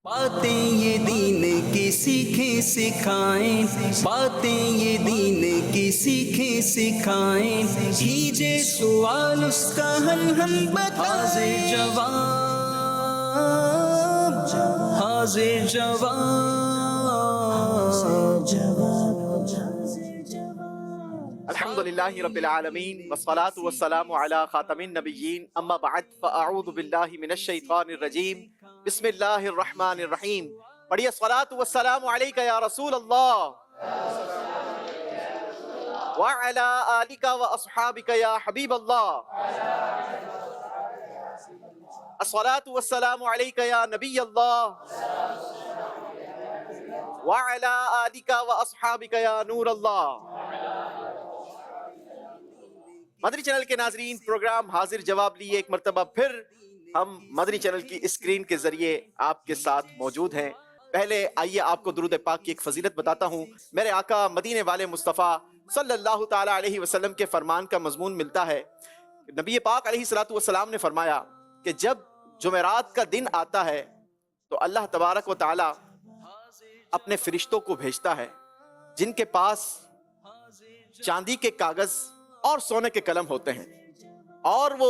باتیں یہ دین کی سیکھیں سکھائیں، باتیں یہ دین کی سیکھیں سکھائیں، کیجے سوال اس کا حل ہم بتائیں، حاضر جواب الحمد للہ رب العالمین والصلاة والسلام علی خاتم النبیین اما بعد فاعوذ باللہ من الشیطان الرجیم بسم اللہ الرحمن الرحیم۔ پڑھیے الصلاة والسلام علیک یا رسول اللہ وعلی آلک واصحابک یا حبیب اللہ، الصلاة والسلام علیک یا نبی اللہ وعلی آلک واصحابک یا نور اللہ۔ مدنی چینل کے ناظرین، پروگرام حاضر جواب لیے ایک مرتبہ پھر ہم مدنی چینل کی اسکرین کے ذریعے آپ کے ساتھ موجود ہیں۔ پہلے آئیے آپ کو درود پاک کی ایک فضیلت بتاتا ہوں۔ میرے آقا مدینے والے مصطفیٰ صلی اللہ تعالی علیہ وسلم کے فرمان کا مضمون ملتا ہے۔ نبی پاک علیہ الصلوۃ والسلام نے فرمایا کہ جب جمعرات کا دن آتا ہے تو اللہ تبارک و تعالی اپنے فرشتوں کو بھیجتا ہے جن کے پاس چاندی کے کاغذ اور سونے کے قلم ہوتے ہیں، اور وہ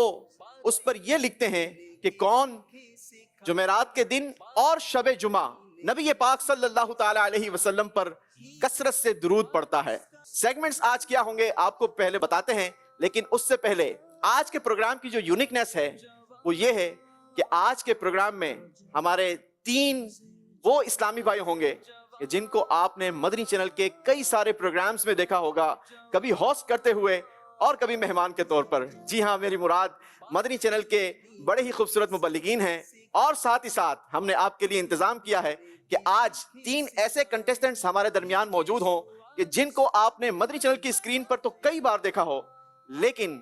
اس پر یہ لکھتے ہیں کہ کون جمعرات کے دن اور شب جمعہ نبی پاک صلی اللہ تعالی علیہ وسلم پر کثرت سے درود پڑھتا ہے۔ سیگمنٹس آج کیا ہوں گے آپ کو پہلے بتاتے ہیں، لیکن اس سے پہلے آج کے پروگرام کی جو یونیکنیس ہے وہ یہ ہے کہ آج کے پروگرام میں ہمارے 3 وہ اسلامی بھائی ہوں گے جن کو آپ نے مدنی چینل کے کئی سارے پروگرامز میں دیکھا ہوگا، کبھی ہوسٹ کرتے ہوئے اور کبھی مہمان کے طور پر۔ جی ہاں، میری مراد مدنی چینل کے بڑے ہی خوبصورت مبلغین ہیں، اور ساتھ ہی ساتھ ہم نے آپ کے لیے انتظام کیا ہے کہ آج 3 ایسے کنٹیسٹنٹس ہمارے درمیان موجود ہوں کہ جن کو آپ نے مدنی چینل کی اسکرین پر تو کئی بار دیکھا ہو، لیکن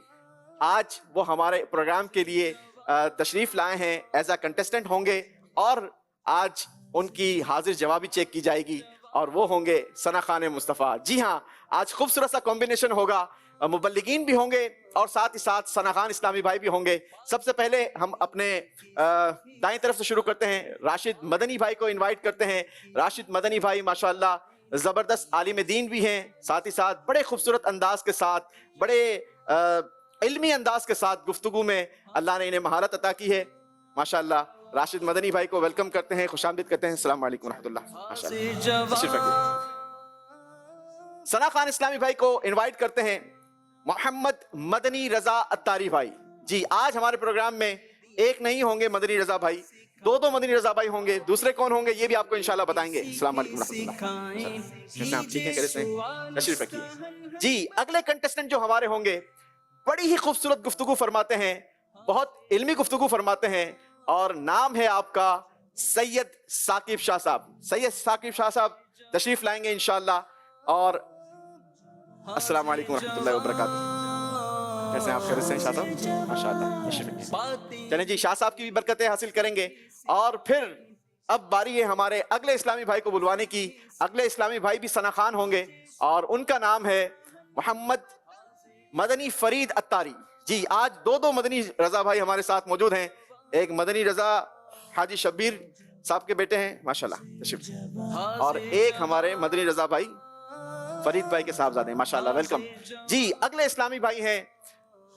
آج وہ ہمارے پروگرام کے لیے تشریف لائے ہیں، ایز اے کنٹیسٹنٹ ہوں گے، اور آج ان کی حاضر جوابی چیک کی جائے گی، اور وہ ہوں گے ثنا خان مصطفیٰ۔ جی ہاں، آج خوبصورت سا کمبینیشن ہوگا، مبلغین بھی ہوں گے اور ساتھ ہی ساتھ ثنا خان اسلامی بھائی بھی ہوں گے۔ سب سے پہلے ہم اپنے دائیں طرف سے شروع کرتے ہیں، راشد مدنی بھائی کو انوائٹ کرتے ہیں۔ راشد مدنی بھائی ماشاءاللہ زبردست عالم دین بھی ہیں، ساتھ ہی ساتھ بڑے خوبصورت انداز کے ساتھ، بڑے علمی انداز کے ساتھ گفتگو میں اللہ نے انہیں مہارت عطا کی ہے ماشاءاللہ۔ راشد مدنی بھائی کو ویلکم کرتے ہیں، خوش آمدید کرتے ہیں۔ السلام علیکم ورحمۃ اللہ۔ ثنا خان اسلامی بھائی کو انوائٹ کرتے ہیں۔ محمد مدنی رضا اتاری بھائی، جی آج ہمارے پروگرام میں ایک نہیں ہوں گے مدنی رضا بھائی، 2 مدنی رضا بھائی ہوں گے۔ دوسرے کون ہوں گے یہ بھی آپ کو انشاءاللہ بتائیں گے۔ السلام علیکم ورحمۃ اللہ۔ کیسے آپ؟ ٹھیک ہے، کیسے ہیں؟ تشریف رکھیے۔ جی اگلے کنٹیسٹنٹ جو ہمارے ہوں گے بڑی ہی خوبصورت گفتگو فرماتے ہیں، بہت علمی گفتگو فرماتے ہیں، اور نام ہے آپ کا سید ثاقب شاہ صاحب۔ سید ثاقب شاہ صاحب تشریف لائیں گے انشاءاللہ۔ اور السلام علیکم ورحمۃ اللہ وبرکاتہ۔ کیسے ہیں آپ؟ خیریت سے ہیں شاہ صاحب؟ ماشاءاللہ تشریف رکھیے۔ چلیں جی، شاہ صاحب کی بھی برکتیں حاصل کریں گے، اور پھر اب باری ہے ہمارے اگلے اسلامی بھائی کو بلوانے کی۔ اگلے اسلامی بھائی بھی ثنا خان ہوں گے، اور ان کا نام ہے محمد مدنی فرید اتاری۔ جی آج 2 مدنی رضا بھائی ہمارے ساتھ موجود ہیں۔ ایک مدنی رضا حاجی شبیر صاحب کے بیٹے ہیں ماشاءاللہ، تشریف، اور ایک ہمارے مدنی رضا بھائی فرید بھائی کے صاحبزادے ہیں ماشاءاللہ، ویلکم۔ جی اگلے اسلامی بھائی ہیں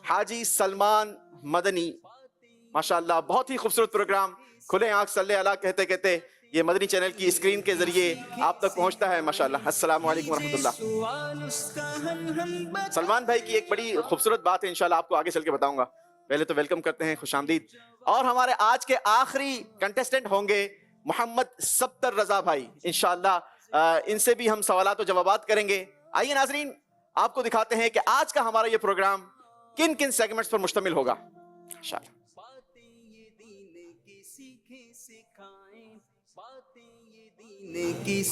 حاجی سلمان مدنی ماشاءاللہ۔ بہت ہی خوبصورت پروگرام کھلے آنکھ صلی اللہ کہتے کہتے یہ مدنی چینل کی اسکرین کے ذریعے آپ تک پہنچتا ہے ماشاءاللہ۔ السلام علیکم ورحمۃ اللہ۔ سلمان بھائی کی ایک بڑی خوبصورت بات ہے، انشاءاللہ آپ کو آگے چل کے بتاؤں گا، پہلے تو ویلکم کرتے ہیں، خوش آمدید۔ اور ہمارے آج کے آخری کنٹیسٹنٹ ہوں گے محمد سبتر رضا بھائی، انشاءاللہ ان سے بھی ہم سوالات و جوابات کریں گے۔ آئیے ناظرین آپ کو دکھاتے ہیں کہ آج کا ہمارا یہ پروگرام کن کن سیگمنٹس پر مشتمل ہوگا انشاءاللہ۔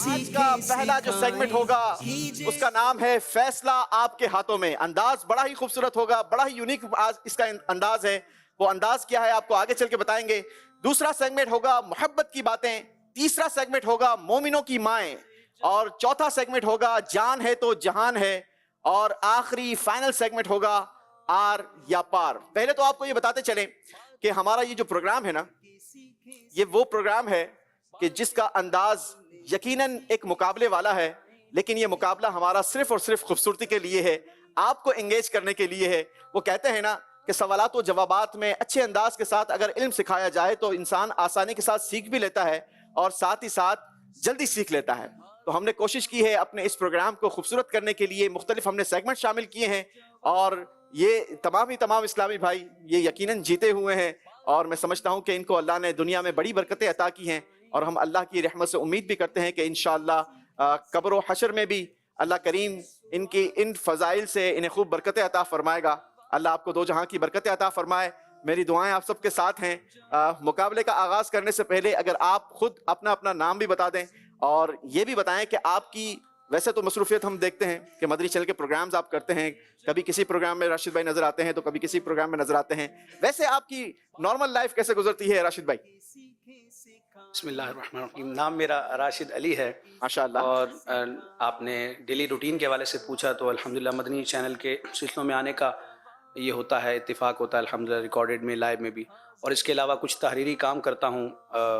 آج کا پہلا جو سیگمنٹ ہوگا اس کا نام ہے فیصلہ آپ کے ہاتھوں میں۔ انداز بڑا ہی خوبصورت ہوگا، بڑا ہی یونیک اس کا انداز ہے۔ وہ انداز کیا ہے آپ کو آگے چل کے بتائیں گے۔ دوسرا سیگمنٹ ہوگا محبت کی باتیں، تیسرا سیگمنٹ ہوگا مومنوں کی مائیں، اور چوتھا سیگمنٹ ہوگا جان ہے تو جہان ہے، اور آخری فائنل سیگمنٹ ہوگا آر یا پار۔ پہلے تو آپ کو یہ بتاتے چلیں کہ ہمارا یہ جو پروگرام ہے نا، یہ وہ پروگرام ہے کہ جس کا انداز یقیناً ایک مقابلے والا ہے، لیکن یہ مقابلہ ہمارا صرف اور صرف خوبصورتی کے لیے ہے، آپ کو انگیج کرنے کے لیے ہے۔ وہ کہتے ہیں نا کہ سوالات و جوابات میں اچھے انداز کے ساتھ اگر علم سکھایا جائے تو انسان آسانی کے ساتھ سیکھ بھی لیتا ہے اور ساتھ ہی ساتھ جلدی سیکھ لیتا ہے۔ تو ہم نے کوشش کی ہے اپنے اس پروگرام کو خوبصورت کرنے کے لیے، مختلف ہم نے سیگمنٹ شامل کیے ہیں، اور یہ تمام اسلامی بھائی یہ یقیناً جیتے ہوئے ہیں، اور میں سمجھتا ہوں کہ ان کو اللہ نے دنیا میں بڑی برکتیں عطا کی ہیں، اور ہم اللہ کی رحمت سے امید بھی کرتے ہیں کہ انشاءاللہ قبر و حشر میں بھی اللہ کریم ان کی ان فضائل سے انہیں خوب برکتیں عطا فرمائے گا۔ اللہ آپ کو دو جہاں کی برکتیں عطا فرمائے۔ میری دعائیں آپ سب کے ساتھ ہیں۔ مقابلے کا آغاز کرنے سے پہلے اگر آپ خود اپنا نام بھی بتا دیں اور یہ بھی بتائیں کہ آپ کی، ویسے تو مصروفیت ہم دیکھتے ہیں کہ مدنی چینل کے پروگرامز آپ کرتے ہیں، کبھی کسی پروگرام میں راشد بھائی نظر آتے ہیں تو کبھی کسی پروگرام میں نظر آتے ہیں، ویسے آپ کی نارمل لائف کیسے گزرتی ہے راشد بھائی؟ بسم اللہ الرحمن الرحیم۔ نام میرا راشد علی ہے، ماشاءاللہ۔ اور آپ نے ڈیلی روٹین کے حوالے سے پوچھا تو الحمدللہ مدنی چینل کے سلسلوں میں آنے کا یہ ہوتا ہے، اتفاق ہوتا ہے الحمدللہ، ریکارڈڈ میں، لائیو میں بھی، اور اس کے علاوہ کچھ تحریری کام کرتا ہوں،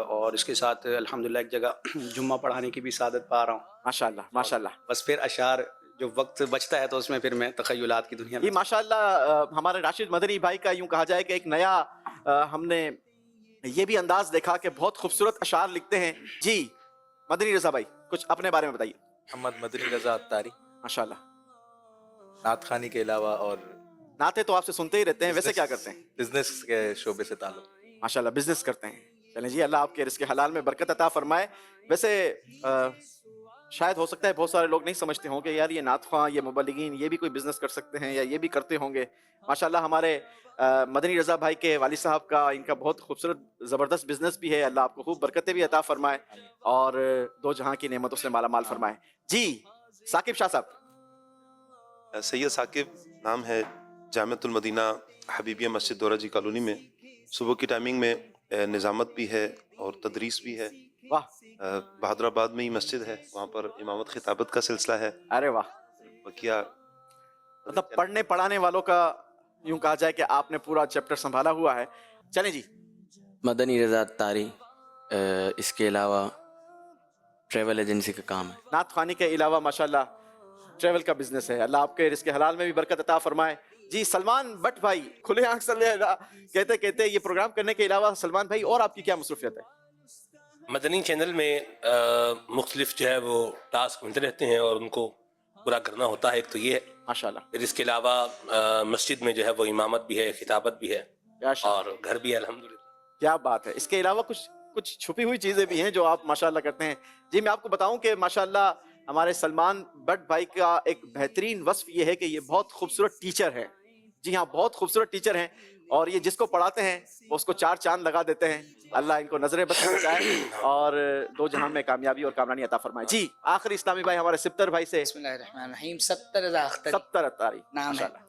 اور اس کے ساتھ الحمدللہ ایک جگہ جمعہ پڑھانے کی بھی سعادت پا رہا ہوں۔ ماشاءاللہ ماشاءاللہ۔ بس پھر اشعار جو وقت بچتا ہے تو اس میں پھر میں تخیلات کی دنیا میں یہ ماشاءاللہ ہمارے راشد مدنی بھائی کا یوں کہا جائے کہ ایک نیا ہم نے یہ بھی انداز دیکھا کہ بہت خوبصورت اشعار لکھتے ہیں۔ جی مدنی رضا بھائی کچھ اپنے بارے میں بتائیے۔ محمد مدنی رضا اتاری، ماشاءاللہ۔ نعت خوانی کے علاوہ اور نعتیں تو آپ سے سنتے ہی رہتے ہیں، ویسے کیا کرتے ہیں؟ بزنس کے شعبے سے تعلق۔ ماشاءاللہ بزنس کرتے ہیں۔ چلیں جی، اللہ آپ کے رزق حلال میں برکت عطا فرمائے۔ ویسے شاید ہو سکتا ہے بہت سارے لوگ نہیں سمجھتے ہوں کہ یار یہ نعت خواں، یہ مبلغین، یہ بھی کوئی بزنس کر سکتے ہیں یا یہ بھی کرتے ہوں گے۔ ماشاءاللہ ہمارے مدنی رضا بھائی کے والد صاحب کا، ان کا بہت خوبصورت زبردست بزنس بھی ہے، اللہ آپ کو خوب برکتیں بھی عطا فرمائے اور دو جہاں کی نعمتوں سے مالا مال فرمائے۔ جی ثاقب شاہ صاحب۔ سید ثاقب نام ہے، جامعۃ المدینہ حبیبیہ مسجد دورہ جی کالونی میں صبح کی ٹائمنگ میں نظامت بھی ہے اور تدریس بھی ہے۔ واہ، بہادر آباد میں ہی مسجد ہے، وہاں پر امامت خطابت کا سلسلہ ہے۔ ارے واہ، بقیہ مطلب پڑھنے پڑھانے والوں کا یوں کہا جائے کہ آپ نے پورا چیپٹر سنبھالا ہوا ہے۔ چلیں جی۔ مدنی رضا اتاری، اس کے علاوہ ٹریول ایجنسی کا کام ہے۔ نعت خوانی کے علاوہ ماشاءاللہ ٹریول کا بزنس ہے، اللہ آپ کے رزق حلال میں بھی برکت عطا فرمائے۔ جی سلمان بٹ بھائی، کھلے آنکھ سے کہتے کہتے یہ پروگرام کرنے کے علاوہ سلمان بھائی اور آپ کی کیا مصروفیت ہے؟ مدنی چینل میں مختلف جو ہے وہ ٹاسک ملتے رہتے ہیں اور ان کو پورا کرنا ہوتا ہے، ایک تو یہ ہے، ماشاءاللہ۔ پھر اس کے علاوہ مسجد میں جو ہے وہ امامت بھی ہے، خطابت بھی ہے، اور گھر بھی ہے الحمدللہ۔ کیا بات ہے۔ اس کے علاوہ کچھ چھپی ہوئی چیزیں بھی ہیں جو آپ ماشاءاللہ کرتے ہیں۔ جی میں آپ کو بتاؤں کہ ماشاءاللہ ہمارے سلمان بٹ بھائی کا ایک بہترین وصف یہ ہے کہ یہ بہت خوبصورت ٹیچر ہے۔ جی ہاں، بہت خوبصورت ٹیچر ہیں، اور یہ جس کو پڑھاتے ہیں وہ اس کو 4 چاند لگا دیتے ہیں۔ اللہ ان کو نظر بد سے بچائے اور دو جہاں میں کامیابی اور کامرانی عطا فرمائے۔ جی آخری اسلامی بھائی ہمارے سپتر بھائی سے۔ بسم اللہ الرحمن الرحیم۔ ستر رضا اختری سپتر اتاری نام ہے، ماشاءاللہ۔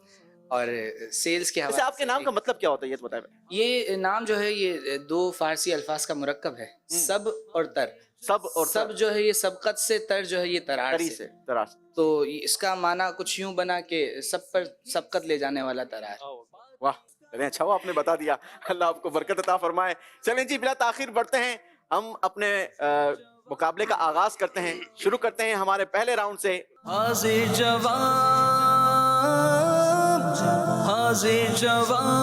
اور سیلز کے ویسے حوالے آپ کے نام کا مطلب کیا ہوتا ہے یہ تو بتائیں۔ یہ نام جو ہے یہ 2 فارسی الفاظ کا مرکب ہے، سب اور تر۔ سب اور سب جو ہے یہ سبقت سے، تر جو ہے یہ ترار تری سے، سے تراس۔ تو اس کا معنی کچھ یوں بنا کہ سب پر سبقت لے جانے والا ترار۔ واہ، چلیں اچھا ہوا آپ نے بتا دیا، اللہ آپ کو برکت عطا فرمائے۔ چلیں جی بلا تاخیر بڑھتے ہیں، ہم اپنے مقابلے کا آغاز کرتے ہیں، شروع کرتے ہیں ہمارے پہلے راؤنڈ سے۔ حاضر جواب، حاضر جواب۔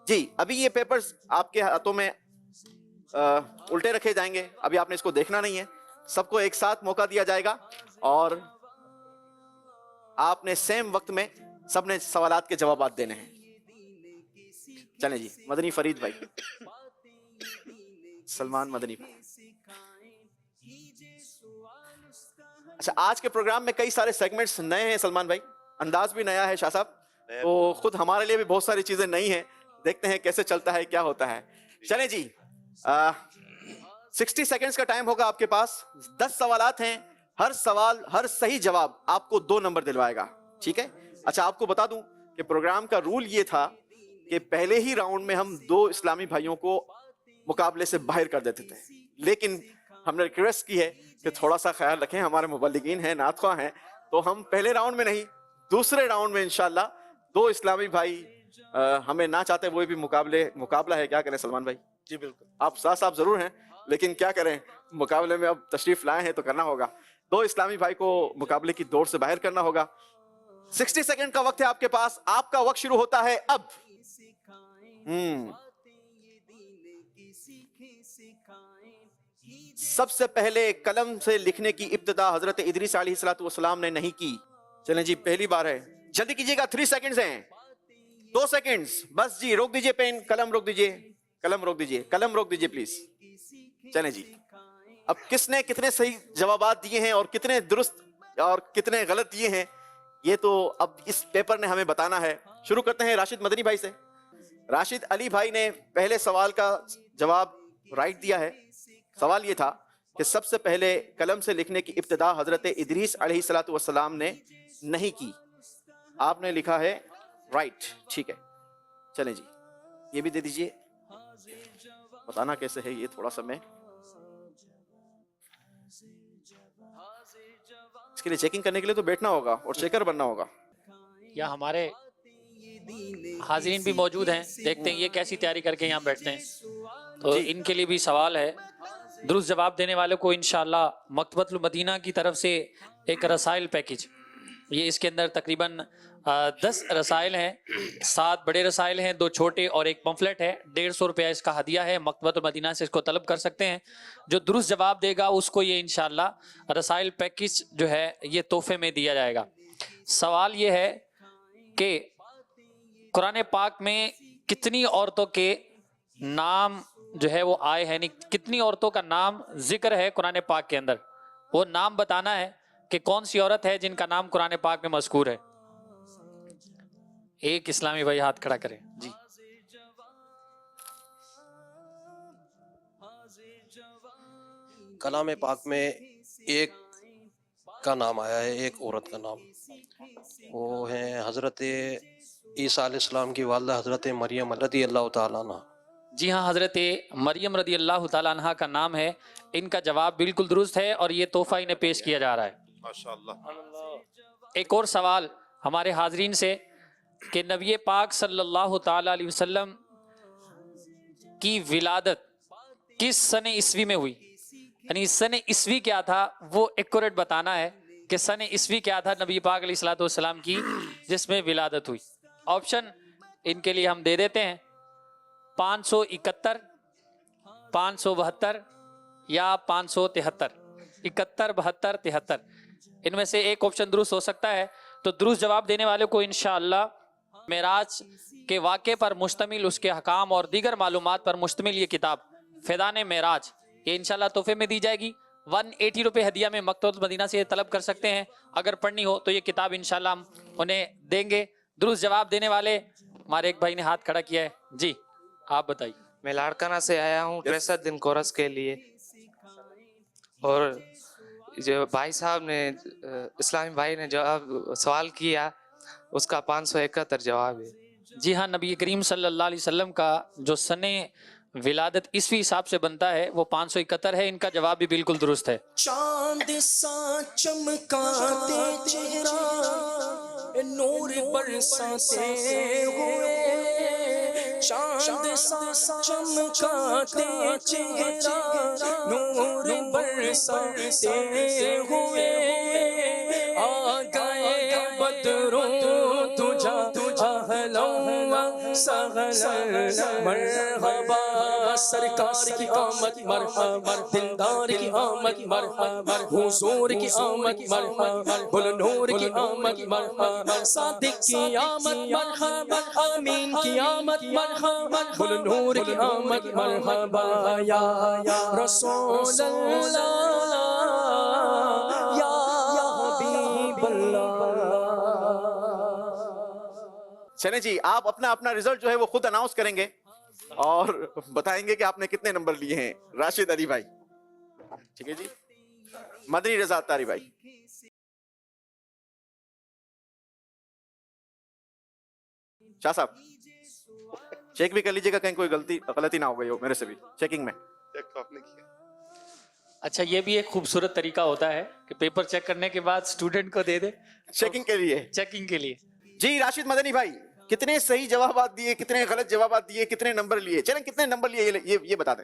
جی ابھی یہ پیپرز آپ کے ہاتھوں میں الٹے رکھے جائیں گے، ابھی آپ نے اس کو دیکھنا نہیں ہے، سب کو ایک ساتھ موقع دیا جائے گا اور آپ نے سیم وقت میں سب نے سوالات کے جوابات دینے ہیں۔ چلیں جی مدنی فرید بھائی، سلمان مدنی بھائی۔ اچھا آج کے پروگرام میں کئی سارے سیگمنٹس نئے ہیں سلمان بھائی، انداز بھی نیا ہے شاہ صاحب، تو خود ہمارے لیے بھی بہت ساری چیزیں نئی ہیں، دیکھتے ہیں کیسے چلتا ہے کیا ہوتا ہے۔ چلیں جی 60 سیکنڈز کا ٹائم ہوگا آپ کے پاس، 10 سوالات ہیں، ہر سوال ہر صحیح جواب آپ کو 2 نمبر دلوائے گا، ٹھیک ہے؟ اچھا آپ کو بتا دوں کہ پروگرام کا رول یہ تھا کہ پہلے ہی راؤنڈ میں ہم 2 اسلامی بھائیوں کو مقابلے سے باہر کر دیتے تھے، لیکن ہم نے ریکویسٹ کی ہے کہ تھوڑا سا خیال رکھیں، ہمارے مبلغین ہیں، نعت خواہ ہیں، تو ہم پہلے راؤنڈ میں نہیں دوسرے راؤنڈ میں انشاءاللہ 2 اسلامی بھائی ہمیں نہ چاہتے وہ بھی مقابلہ ہے، کیا کریں سلمان بھائی؟ جی بالکل، آپ ساتھ ضرور ہیں، لیکن کیا کریں, مقابلے میں اب تشریف لائے ہیں تو کرنا ہوگا. 2 اسلامی بھائی کو مقابلے کی دوڑ سے باہر کرنا ہوگا. 60 سیکنڈ کا وقت ہے آپ کے پاس. آپ کا وقت شروع ہوتا ہے اب. سب سے پہلے قلم سے لکھنے کی ابتدا حضرت ادریس علیہ السلام نے نہیں کی. چلیں جی, پہلی بار ہے, جلدی کیجیے گا, 3 سیکنڈز ہیں, 2 سیکنڈز بس جی. روک دیجیے پین, قلم روک دیجیے, قلم روک دیجیے, قلم روک دیجیے پلیز. چلیں جی, اب کس نے کتنے صحیح جوابات دیے ہیں اور کتنے درست اور کتنے غلط دیے ہیں, یہ تو اب اس پیپر نے ہمیں بتانا ہے. شروع کرتے ہیں راشد مدنی بھائی سے. راشد علی بھائی نے پہلے سوال کا جواب رائٹ دیا ہے. سوال یہ تھا کہ سب سے پہلے قلم سے لکھنے کی ابتدا حضرت ادریس علیہ السلام نے نہیں کی. آپ نے لکھا ہے رائٹ, ٹھیک ہے. چلیں جی, یہ بھی دے دیجئے. بتانا کیسے ہے یہ تھوڑا سا میں اس کے لیے چیکنگ کرنے کے لیے تو بیٹھنا ہوگا اور چیکر بننا ہوگا. یا ہمارے حاضرین بھی موجود ہیں, دیکھتے ہیں یہ کیسی تیاری کر کے یہاں بیٹھتے ہیں. تو ان کے لیے بھی سوال ہے. درست جواب دینے والے کو انشاءاللہ مکتبۃ المدینہ کی طرف سے ایک رسائل پیکج, یہ اس کے اندر تقریباً 10 رسائل ہیں, 7 بڑے رسائل ہیں, 2 چھوٹے اور ایک پمفلٹ ہے. 150 روپیہ اس کا ہدیہ ہے. مکتبۃ المدینہ سے اس کو طلب کر سکتے ہیں. جو درست جواب دے گا اس کو یہ انشاءاللہ رسائل پیکج جو ہے یہ تحفے میں دیا جائے گا. سوال یہ ہے کہ قرآن پاک میں کتنی عورتوں کے نام جو ہے وہ آئے ہیں, کتنی عورتوں کا نام ذکر ہے قرآن پاک کے اندر. وہ نام بتانا ہے کہ کون سی عورت ہے جن کا نام قرآن پاک میں مذکور ہے. ایک اسلامی بھائی ہاتھ کھڑا کرے جی. کلام پاک میں ایک کا نام آیا ہے, ایک عورت کا نام, وہ ہیں حضرت عیسیٰ علیہ السلام کی والدہ حضرت مریم رضی اللہ تعالیٰ عنہ. جی ہاں, حضرت مریم رضی اللہ تعالیٰ عنہ کا نام ہے. ان کا جواب بالکل درست ہے اور یہ تحفہ انہیں پیش کیا جا رہا ہے. ماشاءاللہ. ایک اور سوال ہمارے حاضرین سے کہ نبی پاک صلی اللہ تعالیٰ علیہ وسلم کی ولادت کس سن عیسوی میں ہوئی, یعنی سن عیسوی کیا تھا وہ ایکوریٹ بتانا ہے کہ سن عیسوی کیا تھا نبی پاک علیہ السلام کی جس میں ولادت ہوئی. آپشن ان کے لیے ہم دے دیتے ہیں 571, 572 یا 573. 71, 72, 73 ان میں سے ایک آپشن درست ہو سکتا ہے. تو درست جواب دینے والے کو انشاءاللہ معراج کے واقعے پر مشتمل, اس کے حکام اور دیگر معلومات پر مشتمل یہ کتاب فیضان معراج یہ انشاءاللہ تحفے میں دی جائے گی. 180 روپے ہدیہ میں مکتبۃ المدینہ سے طلب کر سکتے ہیں. اگر پڑھنی ہو تو یہ کتاب انشاءاللہ ہم انہیں دیں گے. درست جواب دینے والے ہمارے ایک بھائی نے ہاتھ کھڑا کیا ہے جی, آپ بتائیے. میں لاڑکانہ سے آیا ہوں 63 دن کورس کے لیے, اور جو بھائی صاحب نے اسلامی بھائی نے جواب سوال کیا اس کا 571 جواب ہے. جی ہاں, نبی کریم صلی اللہ علیہ وسلم کا جو سن ولادت عیسوی حساب سے بنتا ہے وہ 571 ہے. ان کا جواب بھی بالکل درست ہے. چاند سا چمکاتے چہرہ نور برساتے ہوئے, چاند سا چمکاتے چہرہ نور برساتے ہوئے, آ گئے بدروں تجھا اہلا و سہلا, مرحبا سرکار کی آمد مرحبا, دلدار کی آمد مرحبا, حضور کی آمد مرحبا, بلنور کی آمد مرحبا, صادق کی آمد مرحبا, امین کی آمد مرحبا, بلنور کی آمد مرحبا, یا رسول اللہ یا حبیب اللہ. چلیں جی, آپ اپنا رزلٹ جو ہے وہ خود اناؤنس کریں گے اور بتائیں گے کہ آپ نے کتنے نمبر لیے ہیں. راشد علی بھائی, ٹھیک ہے جی. مدنی رضا اتاری بھائی. شاہ صاحب چیک بھی کر لیجئے گا, کہیں کوئی غلطی نہ ہو گئی ہو میرے سے بھی چیکنگ میں. چیک تو آپ نے کیا. اچھا, یہ بھی ایک خوبصورت طریقہ ہوتا ہے کہ پیپر چیک کرنے کے بعد اسٹوڈنٹ کو دے دے چیکنگ کے لیے. چیکنگ کے لیے. جی راشد مدنی بھائی, کتنے صحیح جوابات دیے, کتنے غلط جوابات دیے, کتنے نمبر لیے؟ چلیں کتنے نمبر لیے یہ بتا دیں.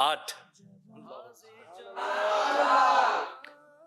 8।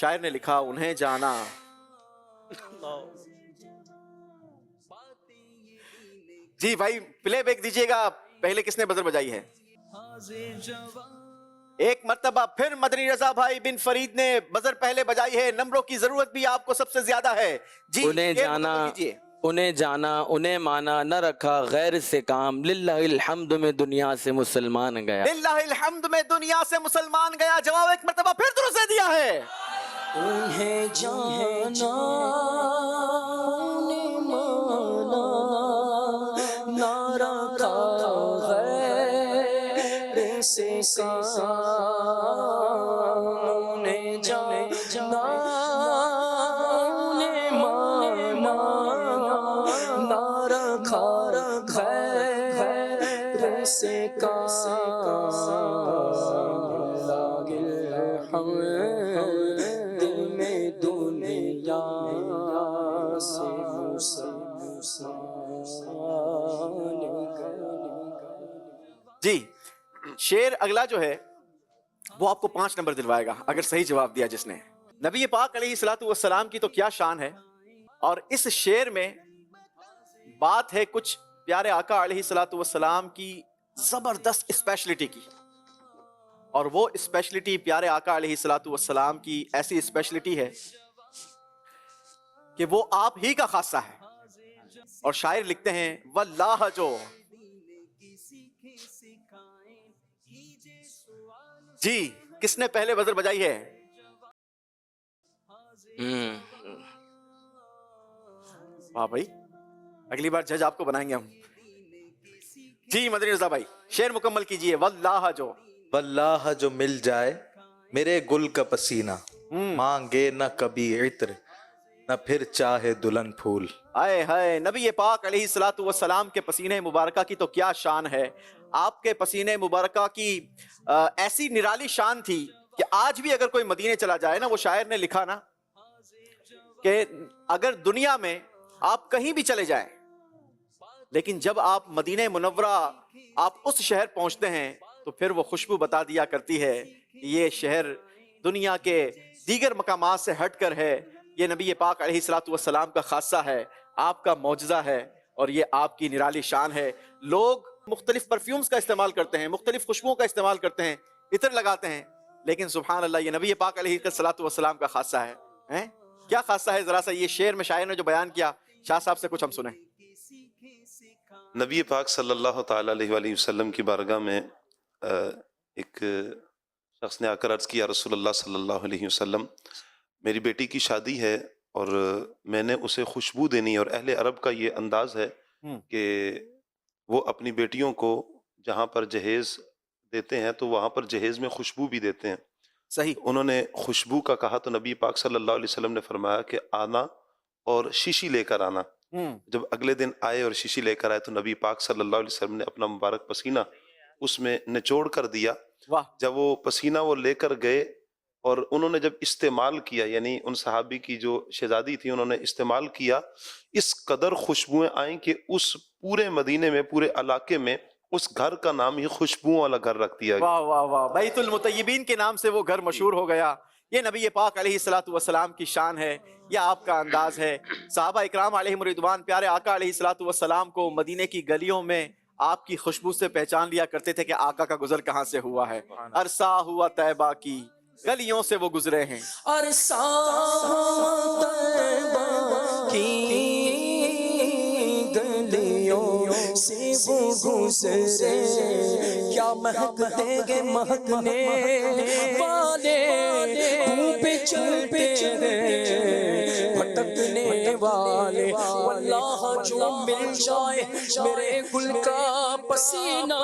شاعر نے لکھا انہیں جانا. جی بھائی پلے بیک دیجیے گا. پہلے کس نے بزر بجائی ہے؟ ایک مرتبہ پھر مدنی رضا بھائی بن فرید نے بزر پہلے بجائی ہے. نمبروں کی ضرورت بھی آپ کو سب سے زیادہ ہے. جی انہیں جانا انہیں جانا انہیں مانا نہ رکھا غیر سے کام. للہ الحمد میں دنیا سے مسلمان گیا. للہ الحمد میں دنیا سے مسلمان گیا. جواب ایک مرتبہ پھر درست دے دیا ہے. انہیں جانا انہیں مانا نہ رکھا غیر سے کام. انہیں جانا انہیں مانا نہ رکھا غیر سے کام. جی شعر اگلا جو ہے وہ آپ کو 5 نمبر دلوائے گا اگر صحیح جواب دیا جس نے. نبی پاک علیہ الصلوۃ والسلام کی تو کیا شان ہے, اور اس شعر میں بات ہے کچھ پیارے آقا علیہ الصلوۃ والسلام کی زبردست اسپیشلٹی کی, اور وہ اسپیشلٹی پیارے آقا علیہ الصلوۃ والسلام کی ایسی اسپیشلٹی ہے کہ وہ آپ ہی کا خاصہ ہے. اور شاعر لکھتے ہیں واللہ جو. جی کس نے پہلے بزر بجائی ہے؟ واہ بھائی, اگلی بار جج آپ کو بنائیں گے ہم. جی مدنی رضا بھائی شعر مکمل کیجئے. واللہ جو واللہ جو مل جائے میرے گل کا پسینہ مانگے نہ کبھی عطر نہ پھر چاہے دلہن پھول. آئے ہائے نبی پاک علیہ الصلوۃ والسلام کے پسینے مبارکہ کی تو کیا شان ہے. آپ کے پسینے مبارکہ کی ایسی نرالی شان تھی کہ آج بھی اگر کوئی مدینے چلا جائے نا, وہ شاعر نے لکھا نا کہ اگر دنیا میں آپ کہیں بھی چلے جائیں لیکن جب آپ مدینہ منورہ آپ اس شہر پہنچتے ہیں تو پھر وہ خوشبو بتا دیا کرتی ہے یہ شہر دنیا کے دیگر مقامات سے ہٹ کر ہے. یہ نبی پاک علیہ الصلوۃ والسلام کا خاصہ ہے, آپ کا معجزہ ہے, اور یہ آپ کی نرالی شان ہے. لوگ مختلف پرفیومز کا استعمال کرتے ہیں, مختلف خوشبوؤں کا استعمال کرتے ہیں, عطر لگاتے ہیں, لیکن سبحان اللہ یہ نبی پاک علیہ الصلوۃ والسلام کا خاصہ ہے. کیا خاصہ ہے؟ ذرا سا یہ شعر میں شاعر نے جو بیان کیا, شاہ صاحب سے کچھ ہم سنیں. نبی پاک صلی اللہ تعالیٰ علیہ وآلہ وسلم کی بارگاہ میں ایک شخص نے آ کر عرض کیا رسول اللہ صلی اللہ علیہ وسلم میری بیٹی کی شادی ہے اور میں نے اسے خوشبو دینی, اور اہل عرب کا یہ انداز ہے کہ وہ اپنی بیٹیوں کو جہاں پر جہیز دیتے ہیں تو وہاں پر جہیز میں خوشبو بھی دیتے ہیں. صحیح. انہوں نے خوشبو کا کہا تو نبی پاک صلی اللہ علیہ وسلم نے فرمایا کہ آنا اور شیشی لے کر آنا. جب اگلے دن آئے اور شیشی لے کر آئے تو نبی پاک صلی اللہ علیہ وسلم نے اپنا مبارک پسینہ اس میں نچوڑ کر دیا. جب وہ پسینہ وہ لے کر گئے اور انہوں نے جب استعمال کیا, یعنی ان صحابی کی جو شہزادی تھی انہوں نے استعمال کیا, اس قدر خوشبوئیں آئیں کہ اس پورے مدینے میں, پورے علاقے میں اس گھر کا نام ہی خوشبوؤں والا گھر رکھ دیا. واہ واہ واہ, بیت المطیبین کے نام سے وہ گھر مشہور ہو گیا. یہ نبی پاک علیہ الصلوۃ والسلام کی شان ہے, یہ آپ کا انداز ہے. صحابہ اکرام علیہم رضوان پیارے آقا علیہ الصلوۃ والسلام کو مدینے کی گلیوں میں آپ کی خوشبو سے پہچان لیا کرتے تھے کہ آقا کا گزر کہاں سے ہوا ہے. عرصہ ہوا طیبہ کی گلیوں سے وہ گزرے ہیں. عرصہ طیبہ کی گلیوں سے وہ گزرے, کیا مہکتے گے مہکنے والے, پہ چلتے ہیں بھٹکنے والے. واللہ جو مل جائے میرے گل کا پسینہ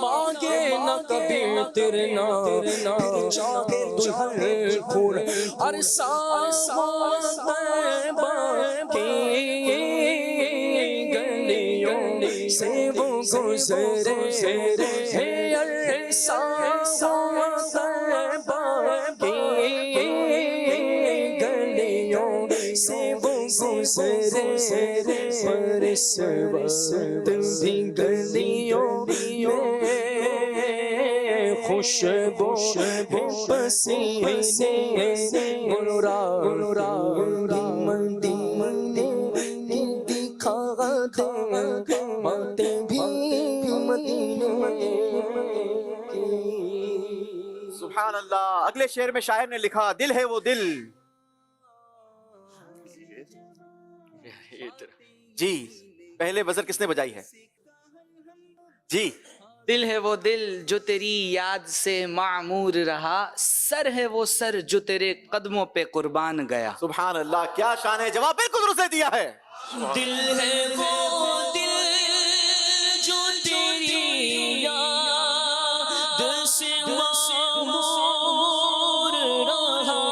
مانگے نہ کبھی ترنا پھر چاہے دلہن پھول. عرصہ طیبہ کی گلیوں سے وہ گزرے, عرصہ طیبہ کی گلیوں سے وہ گزرے, پر اس وقت بھی گلیوں میں خوشبو پسینے دکھا دے باتیں بھی مدینے کی. سبحان اللہ. اگلے شعر میں شاعر نے لکھا دل ہے وہ دل. جی پہلے وزر کس نے بجائی ہے؟ جی دل ہے وہ دل جو تیری یاد سے معمور رہا، سر ہے وہ سر جو تیرے قدموں پہ قربان گیا. سبحان اللہ کیا شان ہے. جواب بالکل درست دیا ہے. دل ہے وہ دل جو تیری یاد سے معمور رہا،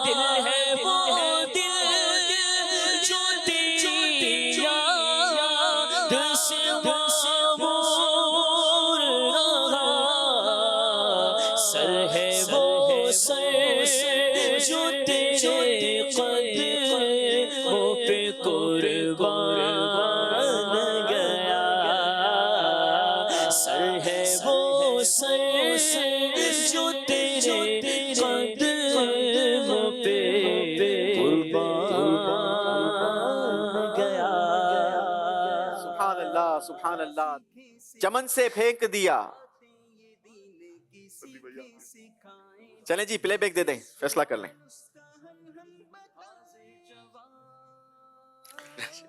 دل ہے وہ دل جو تیری یاد سے معمور رہا، سر ہے وہ سر جو تیرے قدموں پہ قربان گیا، سر ہے وہ سر جو تیرے قدموں پہ قربان گیا. سبحان اللہ سبحان اللہ. چمن سے پھینک دیا. چلیں جی پلے بیک دے دیں, فیصلہ کر لیں.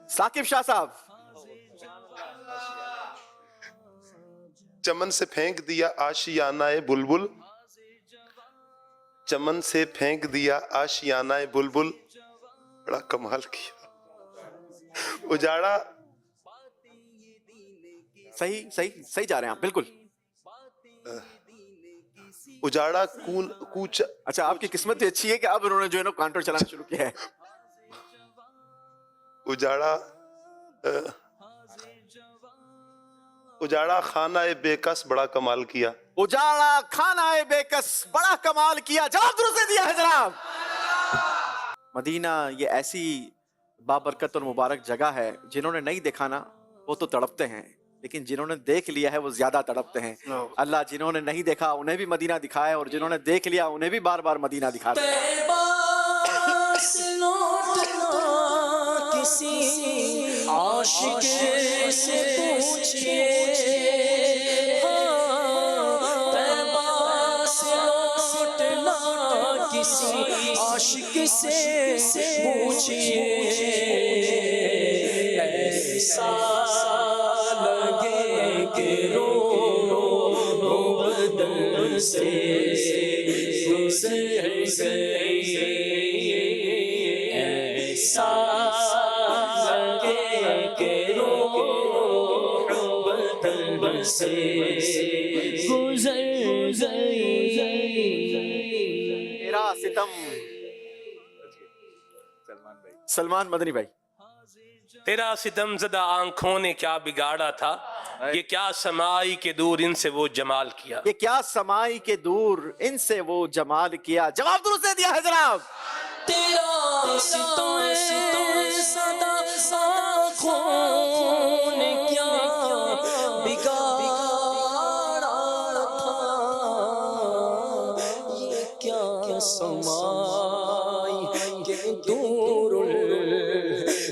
ثاقب شاہ صاحب. چمن سے پھینک دیا آشیانہ بلبل, چمن سے پھینک دیا آشیانہ بلبل, بڑا کمال کیا. اجاڑا صحیح صحیح صحیح جا رہے ہیں آپ بالکل. اجاڑا کوچ. اچھا آپ کی قسمت بھی اچھی ہے کہ اب انہوں نے جو ہے نا کانٹر چلانا شروع کیا ہے. اجاڑا خانہ بے کس بڑا کمال کیا. اجاڑا خانہ بے کس بڑا کمال کیا. جواب درست دیا ہے جناب. مدینہ یہ ایسی بابرکت اور مبارک جگہ ہے, جنہوں نے نہیں دیکھا نا وہ تو تڑپتے ہیں, لیکن جنہوں نے دیکھ لیا ہے وہ زیادہ تڑپتے ہیں. اللہ جنہوں نے نہیں دیکھا انہیں بھی مدینہ دکھائے, اور جنہوں نے دیکھ لیا انہیں بھی بار بار مدینہ دکھا دے. کسی عاشق سے پوچھئے, طیبہ سے لوٹنا کسی عاشق سے پوچھئے, ایسا لگے کہ رو بدن سے گزر گئی, ایسا لگے کہ رو بدن سے گزر گئی. تیرا ستم. سلمان مدنی بھائی. تیرا ستم زدہ آنکھوں نے کیا بگاڑا تھا, یہ کیا سمائی کے دور ان سے وہ جمال کیا. یہ کیا سمائی کے دور ان سے وہ جمال کیا. جواب درست دے دیا ہے جناب. تیرا ستم زدہ آنکھوں نے کیا بگاڑا تھا, یہ کیا سمائی کے دور سے وہ جمال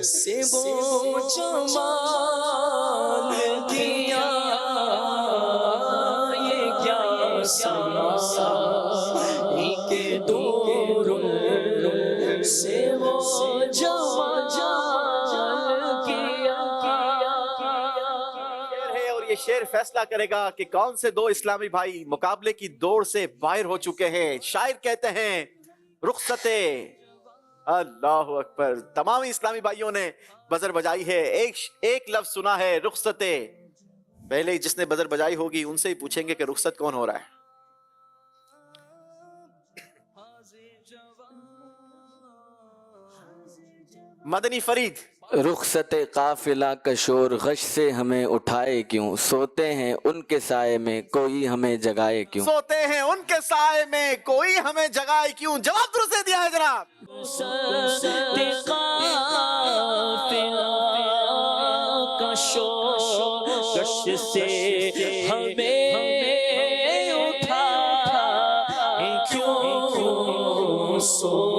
کیا, یہ کیا سمائی کے دور سے وہ جمال کیا. ہے اور یہ شعر فیصلہ کرے گا کہ کون سے دو اسلامی بھائی مقابلے کی دوڑ سے باہر ہو چکے ہیں. شاعر کہتے ہیں رخصت. اللہ اکبر. تمام اسلامی بھائیوں نے بزر بجائی ہے. ایک لفظ سنا ہے رخصت. پہلے جس نے بزر بجائی ہوگی ان سے ہی پوچھیں گے کہ رخصت کون ہو رہا ہے. مدنی فرید. رخصت قافلہ کا شور غش سے ہمیں اٹھائے کیوں, سوتے ہیں ان کے سائے میں کوئی ہمیں جگائے کیوں. سوتے ہیں ان کے سائے میں کوئی ہمیں جگائے کیوں. جواب درست دے دیا ہے جناب. رخصت قافلہ کا شور غش سے ہمیں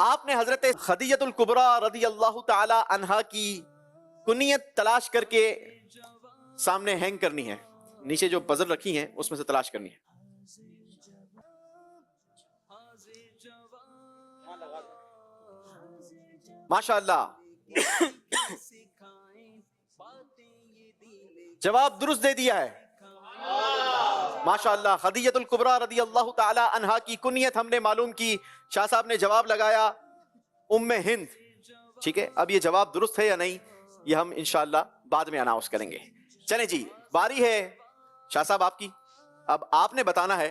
آپ نے حضرت خدیجۃ الکبریٰ رضی اللہ تعالی عنہا کی کنیت تلاش کر کے سامنے ہینگ کرنی ہے، نیچے جو بزر رکھی ہیں اس میں سے تلاش کرنی ہے. ماشاءاللہ جواب درست دے دیا ہے. ماشاءاللہ خدیجۃ الکبریٰ رضی اللہ تعالی عنہا کی کنیت ہم نے معلوم کی. شاہ صاحب نے جواب لگایا ام ہند. ٹھیک ہے، اب یہ جواب درست ہے یا نہیں یہ ہم انشاءاللہ بعد میں اناؤنس کریں گے. چلیں جی، باری ہے شاہ صاحب آپ کی. اب آپ نے بتانا ہے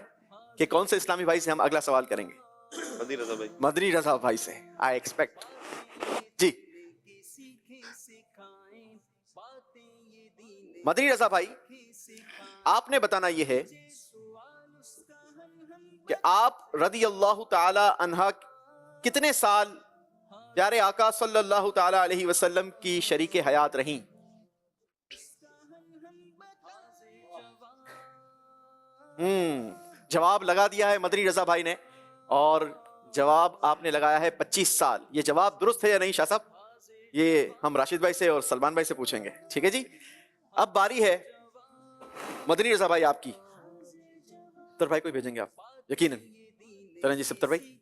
کہ کون سے اسلامی بھائی سے ہم اگلا سوال کریں گے. مدنی رضا بھائی. مدنی رضا بھائی سے آئی ایکسپیکٹ. جی مدنی رضا بھائی، آپ نے بتانا یہ ہے کہ آپ رضی اللہ تعالی عنہا کتنے سال پیارے آقا صلی اللہ تعالی علیہ وسلم کی شریک حیات رہیں. جواب لگا دیا ہے مدنی رضا بھائی نے، اور جواب آپ نے لگایا ہے 25 سال. یہ جواب درست ہے یا نہیں شاہ صاحب؟ یہ ہم راشد بھائی سے اور سلمان بھائی سے پوچھیں گے. ٹھیک ہے جی، اب باری ہے مدنی رضا بھائی آپ کی. سبتر بھائی کو بھیجیں گے آپ یقیناً. چلیں جی سبتر بھائی،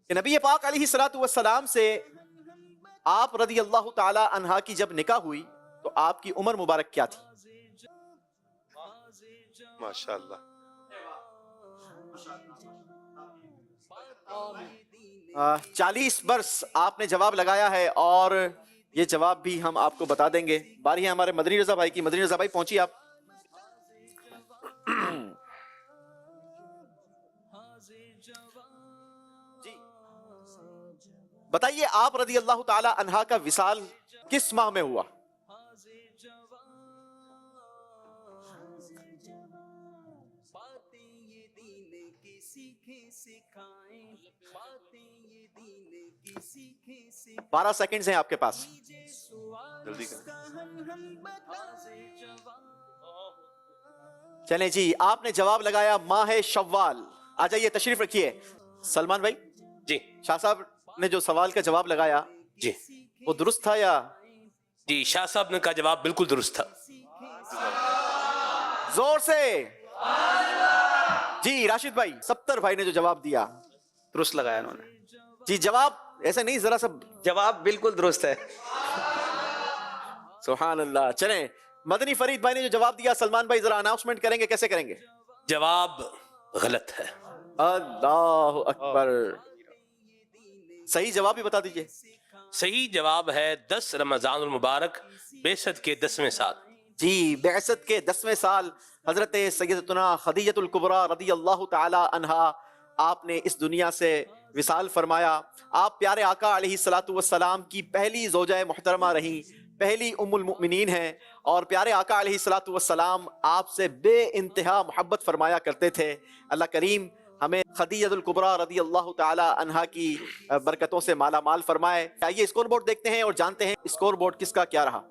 کہ نبی پاک علیہ الصلوۃ والسلام سے آپ رضی اللہ تعالی عنہا کی جب نکاح ہوئی تو آپ کی عمر مبارک کیا تھی؟ ماشاءاللہ. 40 برس آپ نے جواب لگایا ہے، اور یہ جواب بھی ہم آپ کو بتا دیں گے. باری ہے ہمارے مدنی رضا بھائی کی. مدنی رضا بھائی پہنچی آپ. جی بتائیے آپ رضی اللہ تعالی عنہا کا وصال کس ماہ میں ہوا؟ بارہ سیکنڈز ہیں آپ کے پاس. جلدی کریں. چلیں جی، آپ نے جواب لگایا ماہ شوال. آ جائیے تشریف رکھیے. سلمان بھائی جی شاہ صاحب نے جو سوال کا جواب لگایا جی وہ درست تھا یا؟ جی شاہ صاحب نے کا جواب بالکل درست تھا. زور سے. جی راشد بھائی، 70 بھائی نے جو جواب دیا درست لگایا انہوں نے. جی جواب ایسے نہیں، ذرا سا جواب بالکل درست ہے. سبحان اللہ. چلیں مدنی فرید بھائی نے جو جواب دیا، سلمان بھائی ذرا اناؤنسمنٹ کریں گے، کیسے کریں گے؟ جواب غلط ہے. اللہ اکبر. صحیح جواب بھی بتا دیجئے. صحیح جواب ہے 10 رمضان المبارک بعثت کے 10ویں سال. جی بعثت کے 10ویں سال حضرت سیدتنا خدیجۃ الکبریٰ رضی اللہ تعالی عنہا آپ نے اس دنیا سے وصال فرمایا. آپ پیارے آقا علیہ الصلوۃ والسلام کی پہلی زوجہ محترمہ رہیں، پہلی ام المؤمنین ہیں، اور پیارے آقا علیہ الصلوۃ والسلام آپ سے بے انتہا محبت فرمایا کرتے تھے. اللہ کریم ہمیں خدیجۃ الکبریٰ رضی اللہ تعالی عنہا کی برکتوں سے مالا مال فرمائے. آئیے اسکور بورڈ دیکھتے ہیں اور جانتے ہیں اسکور بورڈ کس کا کیا رہا.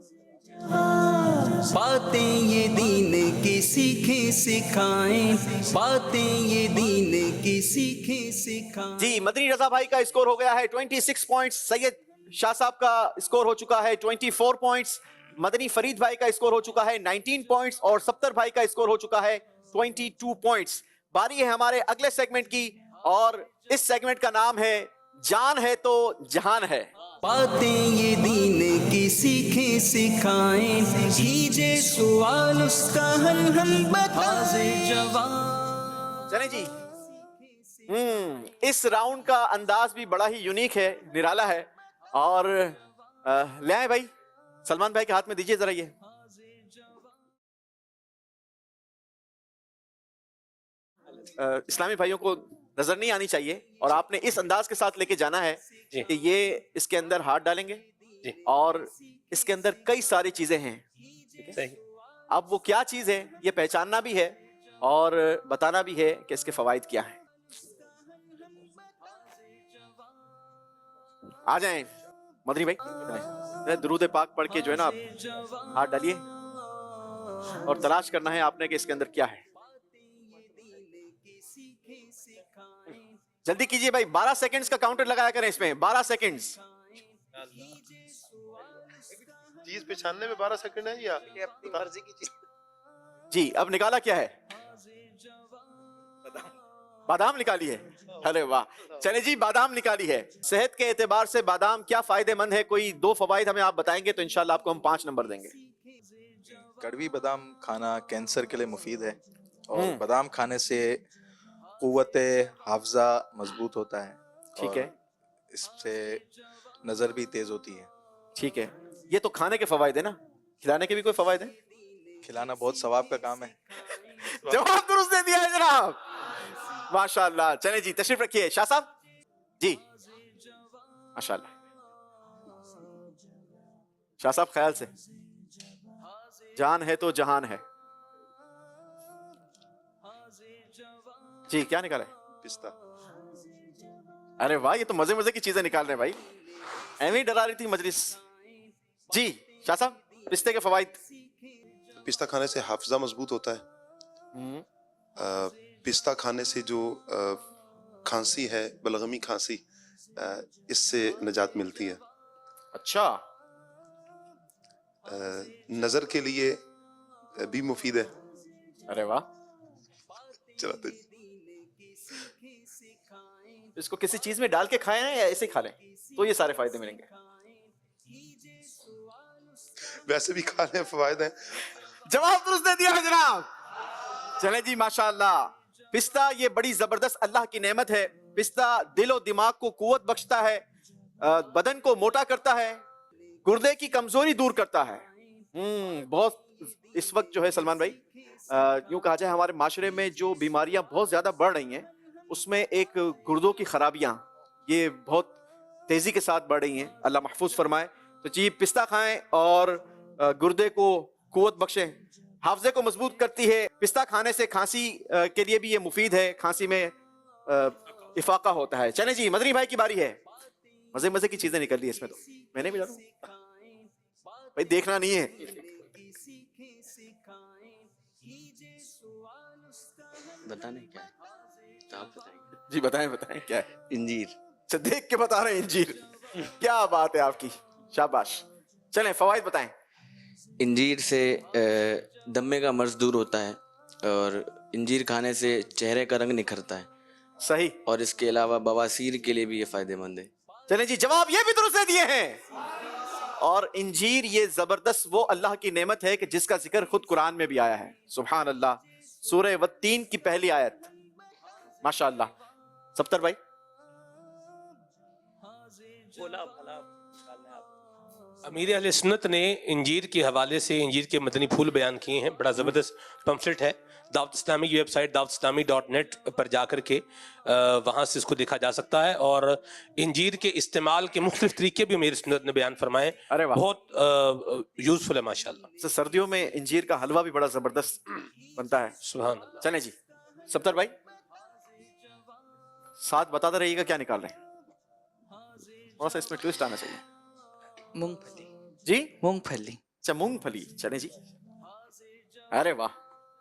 باتیں یہ دین کی سیکھیں سکھائیں، باتیں یہ دین کی سیکھیں سکھائیں. جی مدنی رضا بھائی کا اسکور ہو گیا ہے 26 پوائنٹس. سید شاہ صاحب کا اسکور ہو چکا ہے 24 پوائنٹس. مدنی فرید بھائی کا اسکور ہو چکا ہے 19 پوائنٹس، اور 70 بھائی کا اسکور ہو چکا ہے 22 پوائنٹس. باری ہے ہمارے اگلے سیگمنٹ کی، اور اس سیگمنٹ کا نام ہے جان ہے تو جہان ہے. باتیں یہ دین کی سیکھیں سکھائیں، کیجے سوال اس کا حل ہم بتائیں جواب. چلیں جی، اس راؤنڈ کا انداز بھی بڑا ہی یونیک ہے، نرالا ہے. اور لے آئیں بھائی، سلمان بھائی کے ہاتھ میں دیجئے ذرا یہ. اسلامی بھائیوں کو نظر نہیں آنی چاہیے، اور آپ نے اس انداز کے ساتھ لے کے جانا ہے کہ یہ اس کے اندر ہاتھ ڈالیں گے اور اس کے اندر کئی ساری چیزیں ہیں. اب وہ کیا چیز ہے یہ پہچاننا بھی ہے اور بتانا بھی ہے کہ اس کے فوائد کیا ہیں. آ جائیں مدنی بھائی، درود پاک پڑھ کے جو ہے نا آپ ہاتھ ڈالیے اور تلاش کرنا ہے آپ نے کہ اس کے اندر کیا ہے. جلدی کیجئے بھائی, 12 سیکنڈز کا کاؤنٹر لگایا کریں اس میں, 12 سیکنڈز. چیز پہچاننے میں 12 سیکنڈ ہے یا اپنی مرضی کی چیز. جی اب نکالا کیا ہے؟ بادام نکالی ہے. ارے واہ, چلے جی بادام نکالی ہے. صحت کے اعتبار سے بادام کیا فائدے مند ہے؟ کوئی 2 فوائد ہمیں آپ بتائیں گے تو انشاءاللہ آپ کو ہم 5 نمبر دیں گے. کڑوی بادام کھانا کینسر کے لیے مفید ہے, اور بادام کھانے سے قوت حافظہ مضبوط ہوتا ہے. ٹھیک ہے, اس سے نظر بھی تیز ہوتی ہے. ٹھیک ہے, یہ تو کھانے کے فوائد ہیں نا, کھلانے کے بھی کوئی فوائد ہیں؟ کھلانا بہت ثواب کا کام ہے. جواب درست دے دیا ہے جناب, ماشاءاللہ. چلیں جی تشریف رکھیے شاہ صاحب. جی ماشاءاللہ شاہ صاحب, خیال سے, جان ہے تو جہان ہے. جی کیا نکالا ہے؟ پستہ. ارے واہ, یہ تو مزے مزے کی چیزیں نکال رہے ہیں بھائی, ایویں ڈرا رہی تھی مجلس. جی شاہ صاحب, پستے کے فوائد. پستہ کھانے سے حافظہ مضبوط ہوتا ہے. پستہ کھانے سے جو کھانسی ہے, بلغمی کھانسی, اس سے نجات ملتی ہے. اچھا, نظر کے لیے بھی مفید ہے. ارے واہ, چلاتے اس کو کسی چیز میں ڈال کے کھائیں یا ایسے ہی کھا لیں تو یہ سارے فائدے ملیں گے؟ ویسے بھی کھانے فوائد ہیں. جواب درست دے دیا ہے جناب. چلیں جی ماشاءاللہ. پستہ یہ بڑی زبردست اللہ کی نعمت ہے. پستہ دل و دماغ کو قوت بخشتا ہے, بدن کو موٹا کرتا ہے, گردے کی کمزوری دور کرتا ہے. بہت اس وقت جو ہے سلمان بھائی, یوں کہا جائے ہمارے معاشرے میں جو بیماریاں بہت زیادہ بڑھ رہی ہیں, اس میں ایک گردوں کی خرابیاں یہ بہت تیزی کے ساتھ بڑھ رہی ہیں, اللہ محفوظ فرمائے. تو جی پستہ کھائیں اور گردے کو قوت بخشیں, حافظے کو مضبوط کرتی ہے. پستہ کھانے سے کھانسی کے لیے بھی یہ مفید ہے, کھانسی میں افاقہ ہوتا ہے. چلیں جی مدنی بھائی کی باری ہے. مزے مزے کی چیزیں نکل لی اس میں, تو میں نے بھی ڈالوں بھائی, دیکھنا نہیں ہے. بتانے کیا ہے, آپ بتائیں. جی بتائیں بتائیں کیا ہے؟ انجیر. اچھا دیکھ کے بتا رہے ہیں انجیر, کیا بات ہے آپ کی, شاباش. چلیں فوائد بتائیں. انجیر سے دمے کا مرض دور ہوتا ہے, اور انجیر کھانے سے چہرے کا رنگ نکھرتا ہے. صحیح. اور اس کے علاوہ بواسیر کے لیے بھی یہ فائدہ مند ہے. چلیں جی جواب یہ بھی درست دے دیے ہیں. اور انجیر یہ زبردست وہ اللہ کی نعمت ہے کہ جس کا ذکر خود قرآن میں بھی آیا ہے. سبحان اللہ, سورہ والتین کی پہلی آیت. ماشاءاللہ. سبتر بھائی. امیر اہل سنت نے انجیر کے حوالے سے انجیر کے مدنی پھول بیان کیے ہیں. بڑا زبردست پمفلٹ ہے. دعوت اسلامی کی ویب سائٹ dawatIslami.net پر جا کر کے وہاں سے اس کو دیکھا جا سکتا ہے. اور انجیر کے استعمال کے مختلف طریقے بھی امیر سنت نے بیان فرمائے, بہت یوزفل ہے ماشاءاللہ. سردیوں میں انجیر کا حلوہ بھی بڑا زبردست بنتا ہے. سبحان اللہ. چلیں جی سبتر بھائی, ساتھ بتاتے رہیے گا کیا نکال رہے ہیں, تھوڑا سا اس میں ٹویسٹ آنا چاہیے. مونگ پھلی. جی مونگ پھلی. اچھا مونگ پھلی. چلیں جی. ارے واہ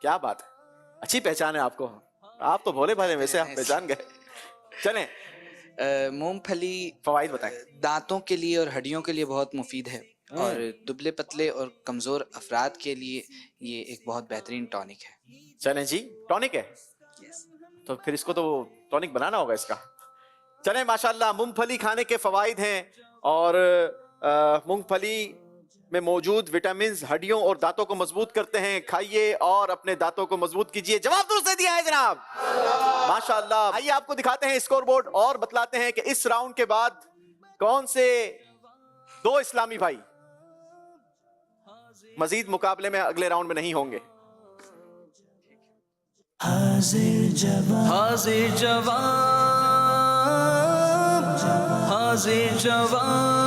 کیا بات ہے, اچھی پہچان ہے آپ کو, آپ تو بھولے بھالے ویسے آپ پہچان گئے. چلیں مونگ پھلی فوائد بتائیں. دانتوں کے لیے اور ہڈیوں کے لیے بہت مفید ہے, اور دبلے پتلے اور کمزور افراد کے لیے یہ ایک بہت بہترین ٹونک ہے. چلیں جی ٹونک ہے, تو پھر اس کو تو ٹونک بنانا ہوگا اس کا. چلیں ماشاءاللہ, مونگ پھلی کھانے کے فوائد ہیں, اور مونگ پھلی میں موجود وٹامنز ہڈیوں اور دانتوں کو مضبوط کرتے ہیں. کھائیے اور اپنے دانتوں کو مضبوط کیجئے. جواب درست دے دیا ہے جناب, ماشاءاللہ. آئیے آپ کو دکھاتے ہیں اسکور بورڈ اور بتلاتے ہیں کہ اس راؤنڈ کے بعد کون سے 2 اسلامی بھائی مزید مقابلے میں اگلے راؤنڈ میں نہیں ہوں گے. حاضر جواب, حاضر جواب.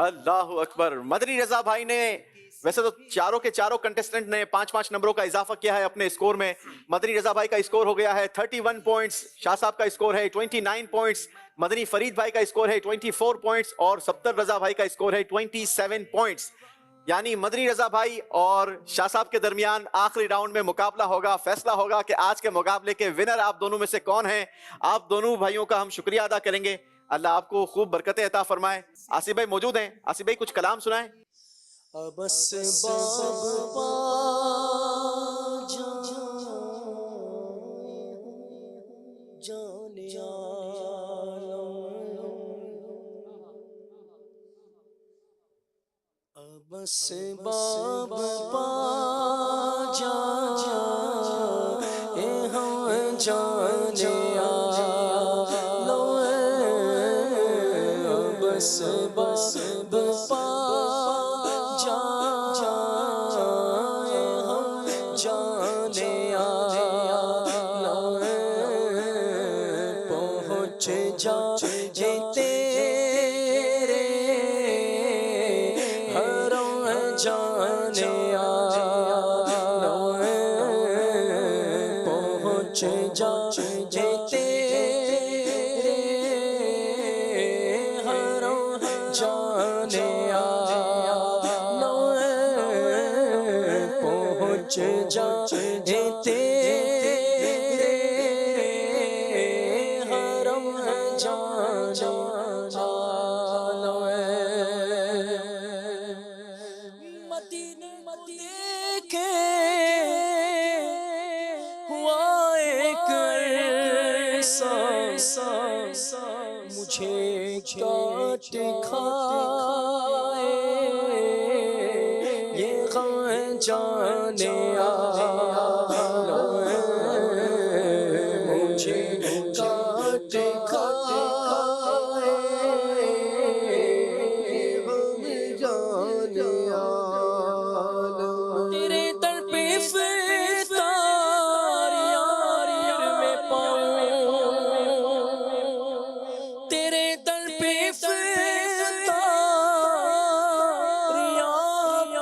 اللہ اکبر. مدنی رضا بھائی نے ویسے تو چاروں کے چاروں کنٹیسٹنٹ نے 5-5 نمبروں کا اضافہ کیا ہے اپنے اسکور میں. مدنی رضا بھائی کا اسکور ہو گیا ہے 31 پوائنٹس, شاہ صاحب کا اسکور ہے 29 پوائنٹس, مدنی فرید بھائی کا اسکور ہے 24 پوائنٹس, اور سبتر رضا بھائی کا اسکور ہے 27 پوائنٹس. یعنی مدنی رضا بھائی اور شاہ صاحب کے درمیان آخری راؤنڈ میں مقابلہ ہوگا. فیصلہ ہوگا کہ آج کے مقابلے کے ونر آپ دونوں میں سے کون ہیں. آپ دونوں بھائیوں کا ہم شکریہ ادا کریں گے. اللہ آپ کو خوب برکتیں عطا فرمائے. آصف بھائی موجود ہیں. آصف بھائی کچھ کلام سنائیں. بس باب پا جا اے ہم جانے آلو بس باب پا جا اے ہم جانے آلو پہنچ جا تیرے جانے آلو پہنچ جا تیرے حرم جانے آلو پہنچ جا تیرے حرم جانے آلو. دیکھے ہوا ایک عرصہ مجھے کاٹ کھائے یہ غم جانے آلو مجھے کاٹ کھائے غم جانے آلو. تیرے در پہ فتار یار میں پاؤں تیرے در پہ فتار یار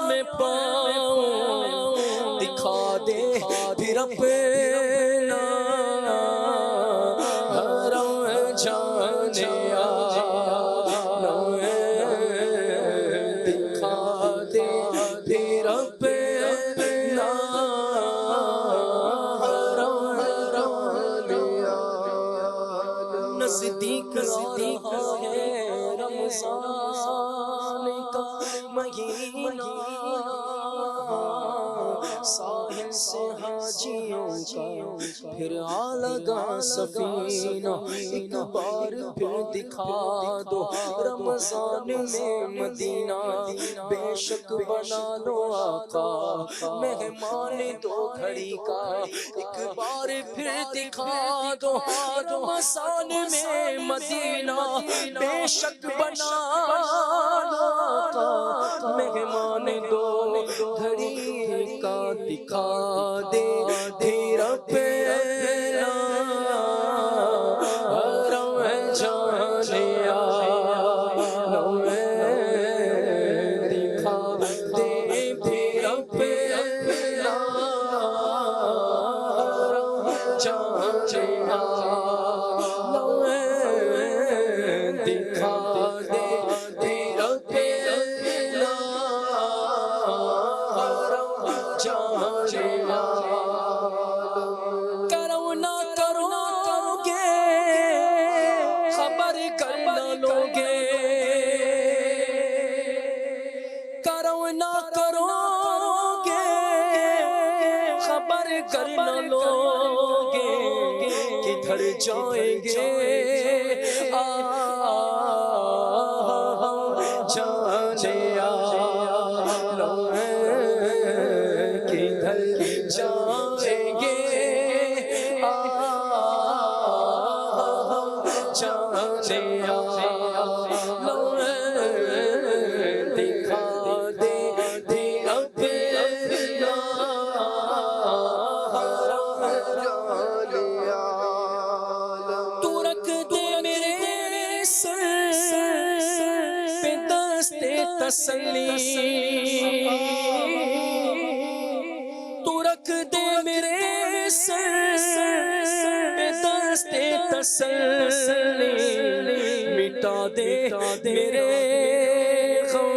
میں پاؤں دکھا دے پھر اپنا حرم جانے آلو دکھا دے پھر اپنا حرم جانے آلو. نزدیک رہا ہے رمضان کا مہینہ ساحل سے حاجیوں کا پھر آ لگا سفینہ. ایک بار پھر دکھا دو رمضان میں مدینہ بے شک بنا لو آقا مہمان دو گھڑی کا. ایک بار پھر دکھا دو رمضان میں مدینہ بے شک بنا لو آقا مہمان دو گھڑی کا. دکھا دے پھر اپنا حرم جانے آلو دکھا دے پھر اپنا حرم جانے آلو دکھا دے پھر اپنا حرم جانے آلو. کرو نہ کرو گے خبر کر نہ لو گے کرو نہ کرو گے خبر کر نہ لو گے کدھر جائیں گے جانے آلو کدھر جائیں گے جانے آلو دکھا دے اپنا حرم جانے آلو. تو رکھ دے میرے سر پہ دست تسلی تو رکھ دے میرے سر پہ دست تسلی مٹا دے میرے غم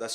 10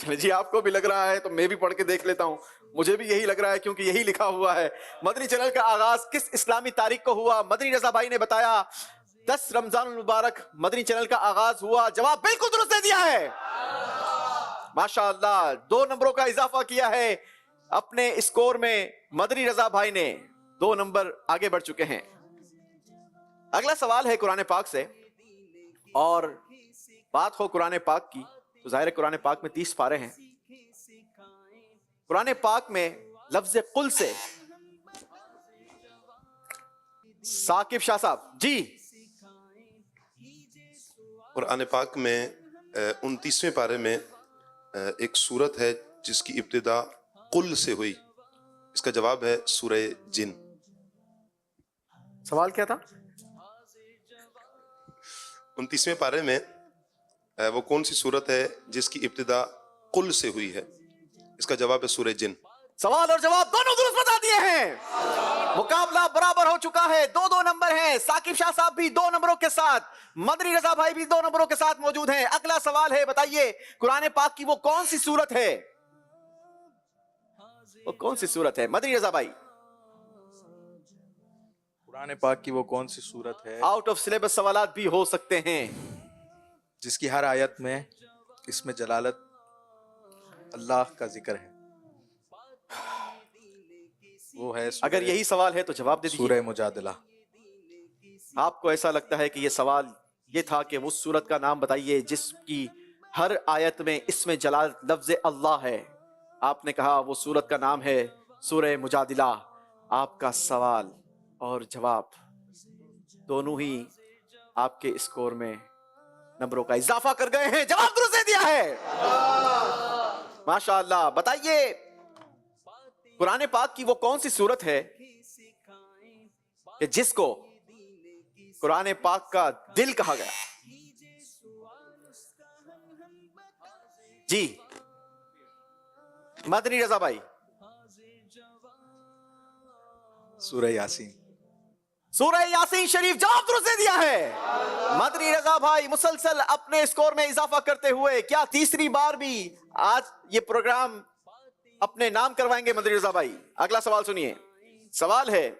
چلے جی آپ کو بھی لگ رہا ہے تو میں بھی پڑھ کے دیکھ لیتا ہوں. مجھے بھی یہی لگ رہا ہے کیونکہ یہی لکھا ہوا ہے. مدنی چینل کا آغاز کس اسلامی تاریخ کو ہوا؟ مدنی رضا بھائی نے بتایا 10 رمضان المبارک مدنی چینل کا آغاز ہوا. جواب بالکل درست دے دیا ہے. ماشاءاللہ 2 نمبروں کا اضافہ کیا ہے اپنے اسکور میں. مدنی رضا بھائی نے 2 نمبر آگے بڑھ چکے ہیں. اگلا سوال ہے قرآن پاک سے, اور بات ہو قرآن پاک کی تو ظاہر ہے قرآن پاک میں 30 پارے ہیں. قرآن پاک میں لفظ قل سے ثاقب شاہ صاحب جی. قرآن پاک میں 29ویں پارے میں ایک سورت ہے جس کی ابتدا قل سے ہوئی. اس کا جواب ہے سورہ جن. سوال کیا تھا؟ 29ویں پارے میں وہ کون سی سورت ہے جس کی ابتدا قل سے ہوئی ہے؟ اس کا جواب ہے سورہ جن. سوال اور جواب دونوں درست بتا دیے ہیں. مقابلہ برابر ہو چکا ہے. 2 نمبر ہیں. ثاقب شاہ صاحب بھی 2 نمبروں کے ساتھ, مدنی رضا بھائی بھی 2 نمبروں کے ساتھ موجود ہیں. اگلا سوال ہے, بتائیے قرآن پاک کی وہ کون سی سورت ہے؟ وہ کون سی سورت ہے مدنی رضا بھائی؟ قرآن پاک کی وہ کون سی سورت ہے آؤٹ آف سلیبس سوالات بھی ہو سکتے ہیں جس کی ہر آیت میں اس میں جلالت اللہ کا ذکر ہے؟ وہ ہے اگر یہی سوال ہے تو جواب دے دیجیے. سورہ مجادلہ. آپ کو ایسا لگتا ہے کہ یہ سوال یہ تھا کہ اس سورت کا نام بتائیے جس کی ہر آیت میں اس میں جلالت لفظ اللہ ہے. آپ نے کہا وہ سورت کا نام ہے سورہ مجادلہ. آپ کا سوال اور جواب دونوں ہی آپ کے اسکور میں نمبروں کا اضافہ کر گئے ہیں. جواب درست دے دیا ہے. ماشاءاللہ. بتائیے قرآن پاک کی وہ کون سی سورت ہے کہ جس کو قرآن پاک کا دل کہا گیا؟ جی مدنی رضا بھائی. سورہ یاسین. سورہ یاسین شریف. جواب درست دے دیا ہے. مدنی رضا بھائی مسلسل اپنے اسکور میں اضافہ کرتے ہوئے کیا تیسری بار بھی آج یہ پروگرام اپنے نام کروائیں گے مدنی رضا بھائی؟ اگلا سوال سنیے. سوال ہے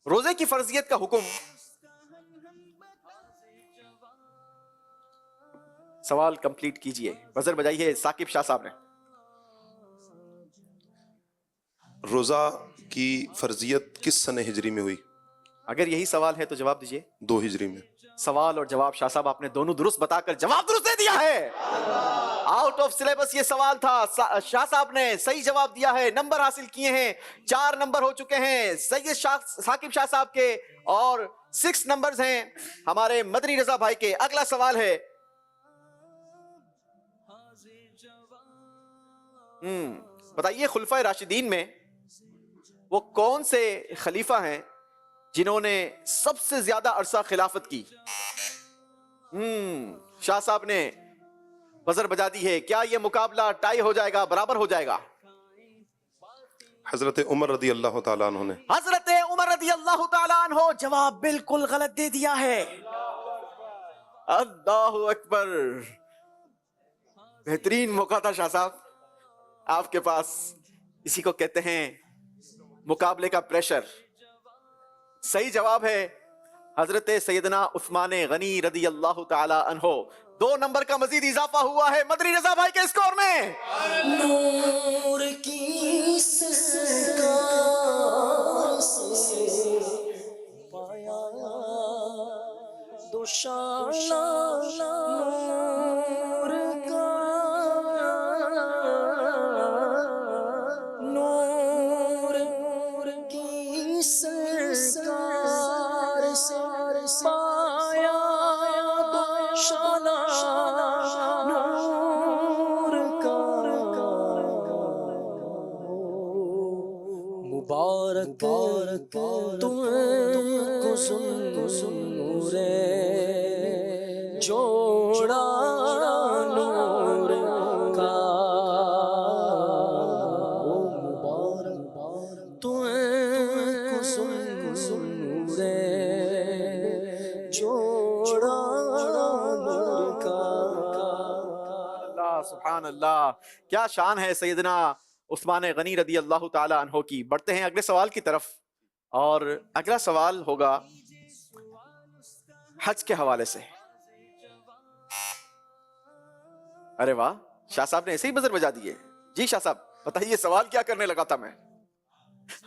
روزے کی فرضیت کا حکم. سوال کمپلیٹ کیجئے. بزر بجائیے ثاقب شاہ صاحب نے. روزہ کی فرضیت کس سنہ ہجری میں ہوئی؟ اگر یہی سوال ہے تو جواب دیجئے. 2 ہجری میں. سوال اور جواب شاہ صاحب آپ نے دونوں درست بتا کر جواب درست دے دیا ہے. آؤٹ آف سلیبس یہ سوال تھا. شاہ صاحب نے صحیح جواب دیا ہے. نمبر حاصل کیے ہیں. 4 نمبر ہو چکے ہیں سید ثاقب شاہ صاحب کے, اور 6 نمبرز ہیں ہمارے مدنی رضا بھائی کے. اگلا سوال ہے بتائیے خلفائے راشدین میں وہ کون سے خلیفہ ہیں جنہوں نے سب سے زیادہ عرصہ خلافت کی؟ شاہ صاحب نے بزر بجا دی ہے. کیا یہ مقابلہ ٹائی ہو جائے گا, برابر ہو جائے گا؟ حضرت عمر رضی اللہ تعالیٰ عنہ نے. حضرت عمر رضی اللہ تعالیٰ عنہ. جواب بالکل غلط دے دیا ہے. اللہ اکبر. بہترین موقع تھا شاہ صاحب آپ کے پاس. اسی کو کہتے ہیں مقابلے کا پریشر. صحیح جواب ہے حضرت سیدنا عثمان غنی رضی اللہ تعالی عنہ. 2 نمبر کا مزید اضافہ ہوا ہے مدنی رضا بھائی کے اسکور میں. نور کی سرکار سے پایا دوشالہ نور کا, نور کی سرکار سے پایا دوشالہ نور کا. مبارک تم کو نور جوڑا نور کا. مبارک تم کو نور جوڑا نور کا. سبحان اللہ، کیا شان ہے سیدنا عثمان غنی رضی اللہ تعالی عنہ کی. بڑھتے ہیں اگلے سوال کی طرف، اور اگلا سوال ہوگا حج کے حوالے سے. ارے واہ، شاہ صاحب نے ایسے ہی بزر بجا دیے. جی شاہ صاحب بتائیے، سوال کیا کرنے لگا تھا میں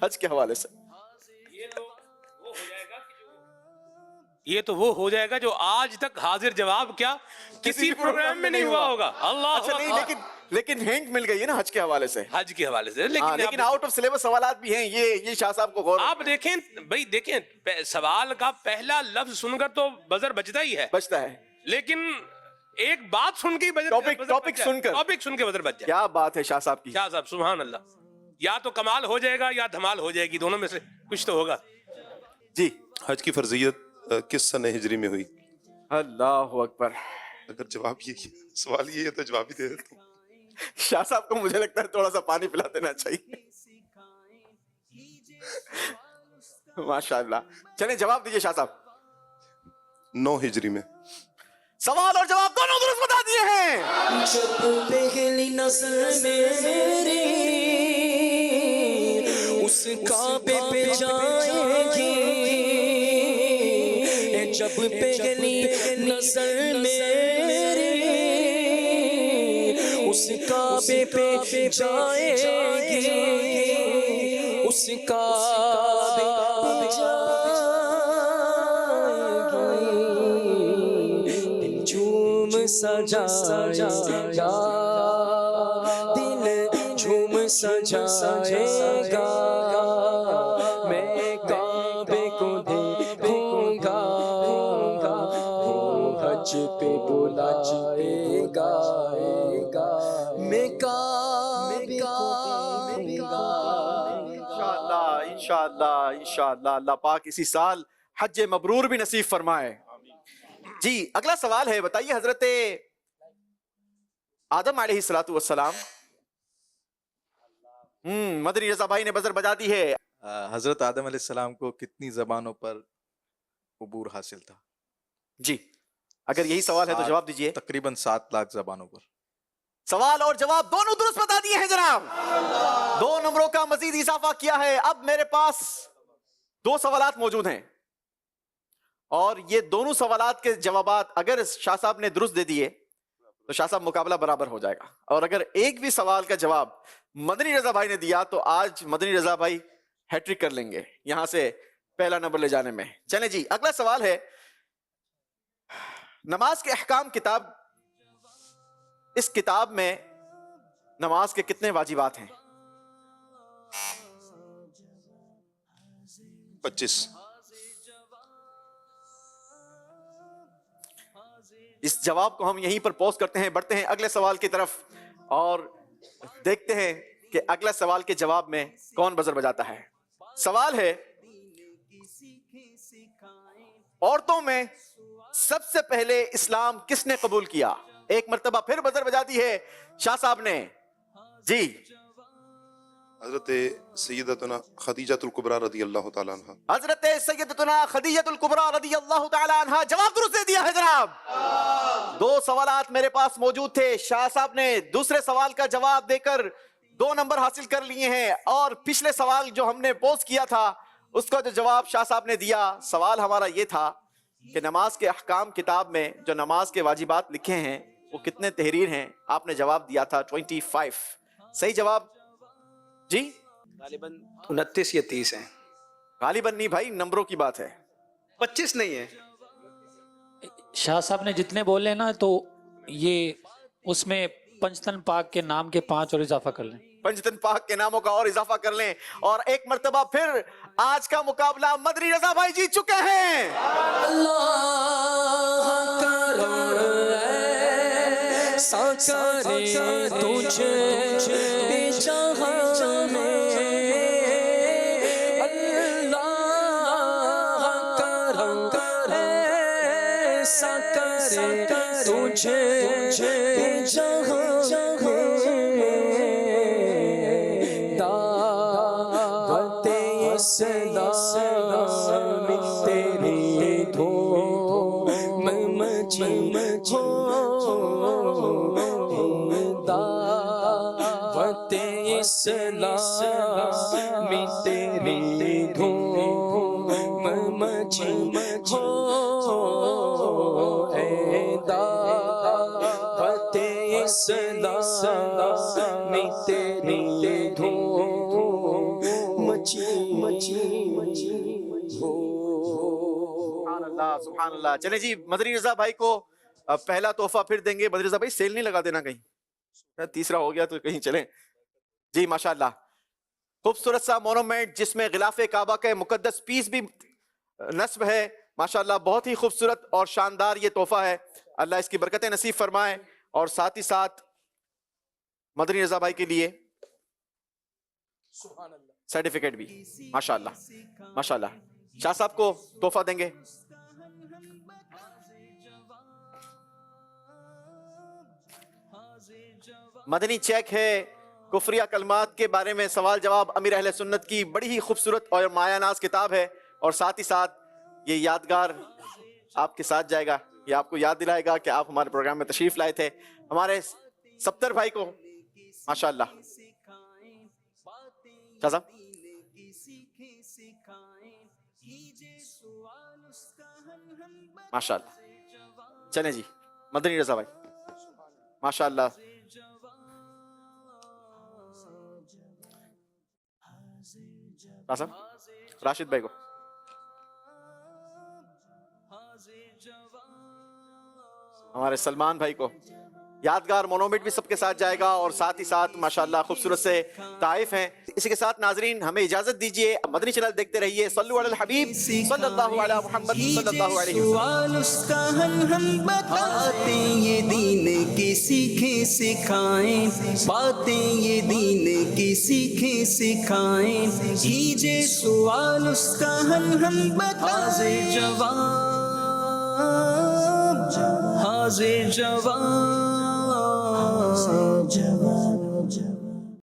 حج کے حوالے سے. یہ تو وہ ہو جائے گا جو آج تک حاضر جواب کیا کسی پروگرام میں نہیں ہوا ہوگا. اللہ اچھا نہیں، لیکن ہنٹ مل گئی ہے نا حج کے حوالے سے. حج کے حوالے سے لیکن آؤٹ آف سلیبس سوالات بھی ہیں. یہ شاہ صاحب کو غور آپ دیکھیں بھائی، دیکھیں سوال کا پہلا لفظ سن کر تو بزر بجتا ہی ہے، بچتا ہے، لیکن ایک بات سن کے ٹاپک سن کے بزر بج جائے. کیا بات ہے شاہ صاحب کی. شاہ صاحب سبحان اللہ، یا تو کمال ہو جائے گا یا دھمال ہو جائے گی، دونوں میں سے کچھ تو ہوگا. جی، حج کی فرضیت کس سن ہجری میں ہوئی؟ اللہ اکبر. اگر جواب یہ سوال یہ ہے تو جواب ہی دے دیتا ہوں. شاہ صاحب کو مجھے لگتا ہے تھوڑا سا پانی پلا دینا چاہیے. ماشاء اللہ. چلیں جواب دیجیے شاہ صاحب. 9 ہجری میں. سوال اور جواب دونوں درست بتا دیے ہیں. جب پہلی نظر میری اس کعبے پہ جائے گی، جب پہلی نظر میری اس کعبے پہ جائے گی، اس کعبے پہ سجائے گا، دل جھوم سجائے گا، میں کعبے کو دیکھوں گا، وہ حج پہ بلائے گا، میں کعبے کو دیکھوں گا. انشاءاللہ اللہ پاک اسی سال حج مبرور بھی نصیب فرمائے. جی اگلا سوال ہے، بتائیے حضرت آدم علیہ السلام. مدنی رضا بھائی نے بزر بجا دی ہے. حضرت آدم علیہ السلام کو کتنی زبانوں پر عبور حاصل تھا؟ جی اگر یہی سوال ہے تو جواب دیجئے. تقریباً 7 لاکھ زبانوں پر. سوال اور جواب دونوں درست بتا دیے ہیں جناب. 2 نمبروں کا مزید اضافہ کیا ہے. اب میرے پاس 2 سوالات موجود ہیں، اور یہ دونوں سوالات کے جوابات اگر شاہ صاحب نے درست دے دیے تو شاہ صاحب مقابلہ برابر ہو جائے گا، اور اگر ایک بھی سوال کا جواب مدنی رضا بھائی نے دیا تو آج مدنی رضا بھائی ہیٹرک کر لیں گے یہاں سے پہلا نمبر لے جانے میں. چلیں جی اگلا سوال ہے، نماز کے احکام کتاب، اس کتاب میں نماز کے کتنے واجبات ہیں؟ 25. اس جواب کو ہم یہیں پر پوز کرتے ہیں. بڑھتے ہیں اگلے سوال کی طرف اور دیکھتے ہیں کہ اگلا سوال کے جواب میں کون بزر بجاتا ہے. سوال ہے، عورتوں میں سب سے پہلے اسلام کس نے قبول کیا؟ ایک مرتبہ پھر بزر بجا دی ہے شاہ صاحب نے. جی حضرت سیدتنا خدیجۃ الکبریٰ رضی اللہ تعالیٰ عنہ. حضرت سیدتنا خدیجۃ الکبریٰ رضی اللہ تعالی عنہ. جواب درست دے دیا ہے جناب. 2 سوالات میرے پاس موجود تھے، شاہ صاحب نے دوسرے سوال کا جواب دے کر 2 نمبر حاصل کر لیے ہیں، اور پچھلے سوال جو ہم نے پوز کیا تھا اس کا جو جواب شاہ صاحب نے دیا، سوال ہمارا یہ تھا کہ نماز کے احکام کتاب میں جو نماز کے واجبات لکھے ہیں وہ کتنے تحریر ہیں؟ آپ نے جواب دیا تھا 25. صحیح جواب جی غالباً 29 یا 30 ہیں. غالباً نہیں بھائی، نمبروں کی بات ہے. 25 نہیں ہے. شاہ صاحب نے جتنے بولے نا تو یہ اس میں پنجتن پاک کے نام کے 5 اور اضافہ کر لیں. پنجتن پاک کے ناموں کا اور اضافہ کر لیں. اور ایک مرتبہ پھر آج کا مقابلہ مدنی رضا بھائی جیت چکے ہیں. اللہ کرم ایسا کرے تجھے بے جہاں میں، اللہ کرم ایسا کرے تجھے بے جہاں میں، دعوت اسلام تیری دھوم مچی ہو اسلام تیری دھوم مچی ہو اے دعوت اسلام تیری دھوم مچی ہو. سبحان اللہ سبحان اللہ. چلیں جی مدنی رضا بھائی کو پہلا تحفہ پھر دیں گے. مدنی رضا بھائی سیل نہیں لگا دینا کہیں, تیسرا ہو گیا تو کہیں چلیں جی. ماشاءاللہ خوبصورت سا مونومنٹ جس میں غلاف کعبہ کا مقدس پیس بھی نصب ہے. ماشاءاللہ بہت ہی خوبصورت اور شاندار یہ تحفہ ہے. اللہ اس کی برکتیں نصیب فرمائے. اور ساتھ ہی ساتھ مدنی رضا بھائی کے لیے سرٹیفکیٹ بھی. ماشاءاللہ ماشاءاللہ. شاہ صاحب کو تحفہ دیں گے. مدنی چیک ہے کفریہ کلمات کے بارے میں سوال جواب امیر اہل سنت کی بڑی ہی خوبصورت اور مایہ ناز کتاب ہے. اور ساتھ ہی ساتھ یہ یادگار آپ کے ساتھ جائے گا. یہ آپ کو یاد دلائے گا کہ آپ ہمارے پروگرام میں تشریف لائے تھے. ہمارے سبتر بھائی کو ماشاءاللہ شاہ صاحب ماشاءاللہ. چلیں جی مدنی رضا بھائی ماشاءاللہ. شاہ صاحب راشد بھائی کو ہمارے سلمان بھائی کو یادگار مونومنٹ بھی سب کے ساتھ جائے گا. اور ساتھ ہی ساتھ ماشاءاللہ خوبصورت سے تحائف ہیں. اسی کے ساتھ ناظرین ہمیں اجازت دیجیے. مدنی چینل دیکھتے رہیے. صلو علی الحبیب صلی اللہ علی محمد صلی اللہ علیہ وسلم. سوال اس کا حل ہم بتاتے یہ دین کی سیکھیں سکھائیں. باتیں یہ دین کی سیکھیں سکھائیں. کیجئے سوال اس کا حل ہم بتائیں. حاضر جواب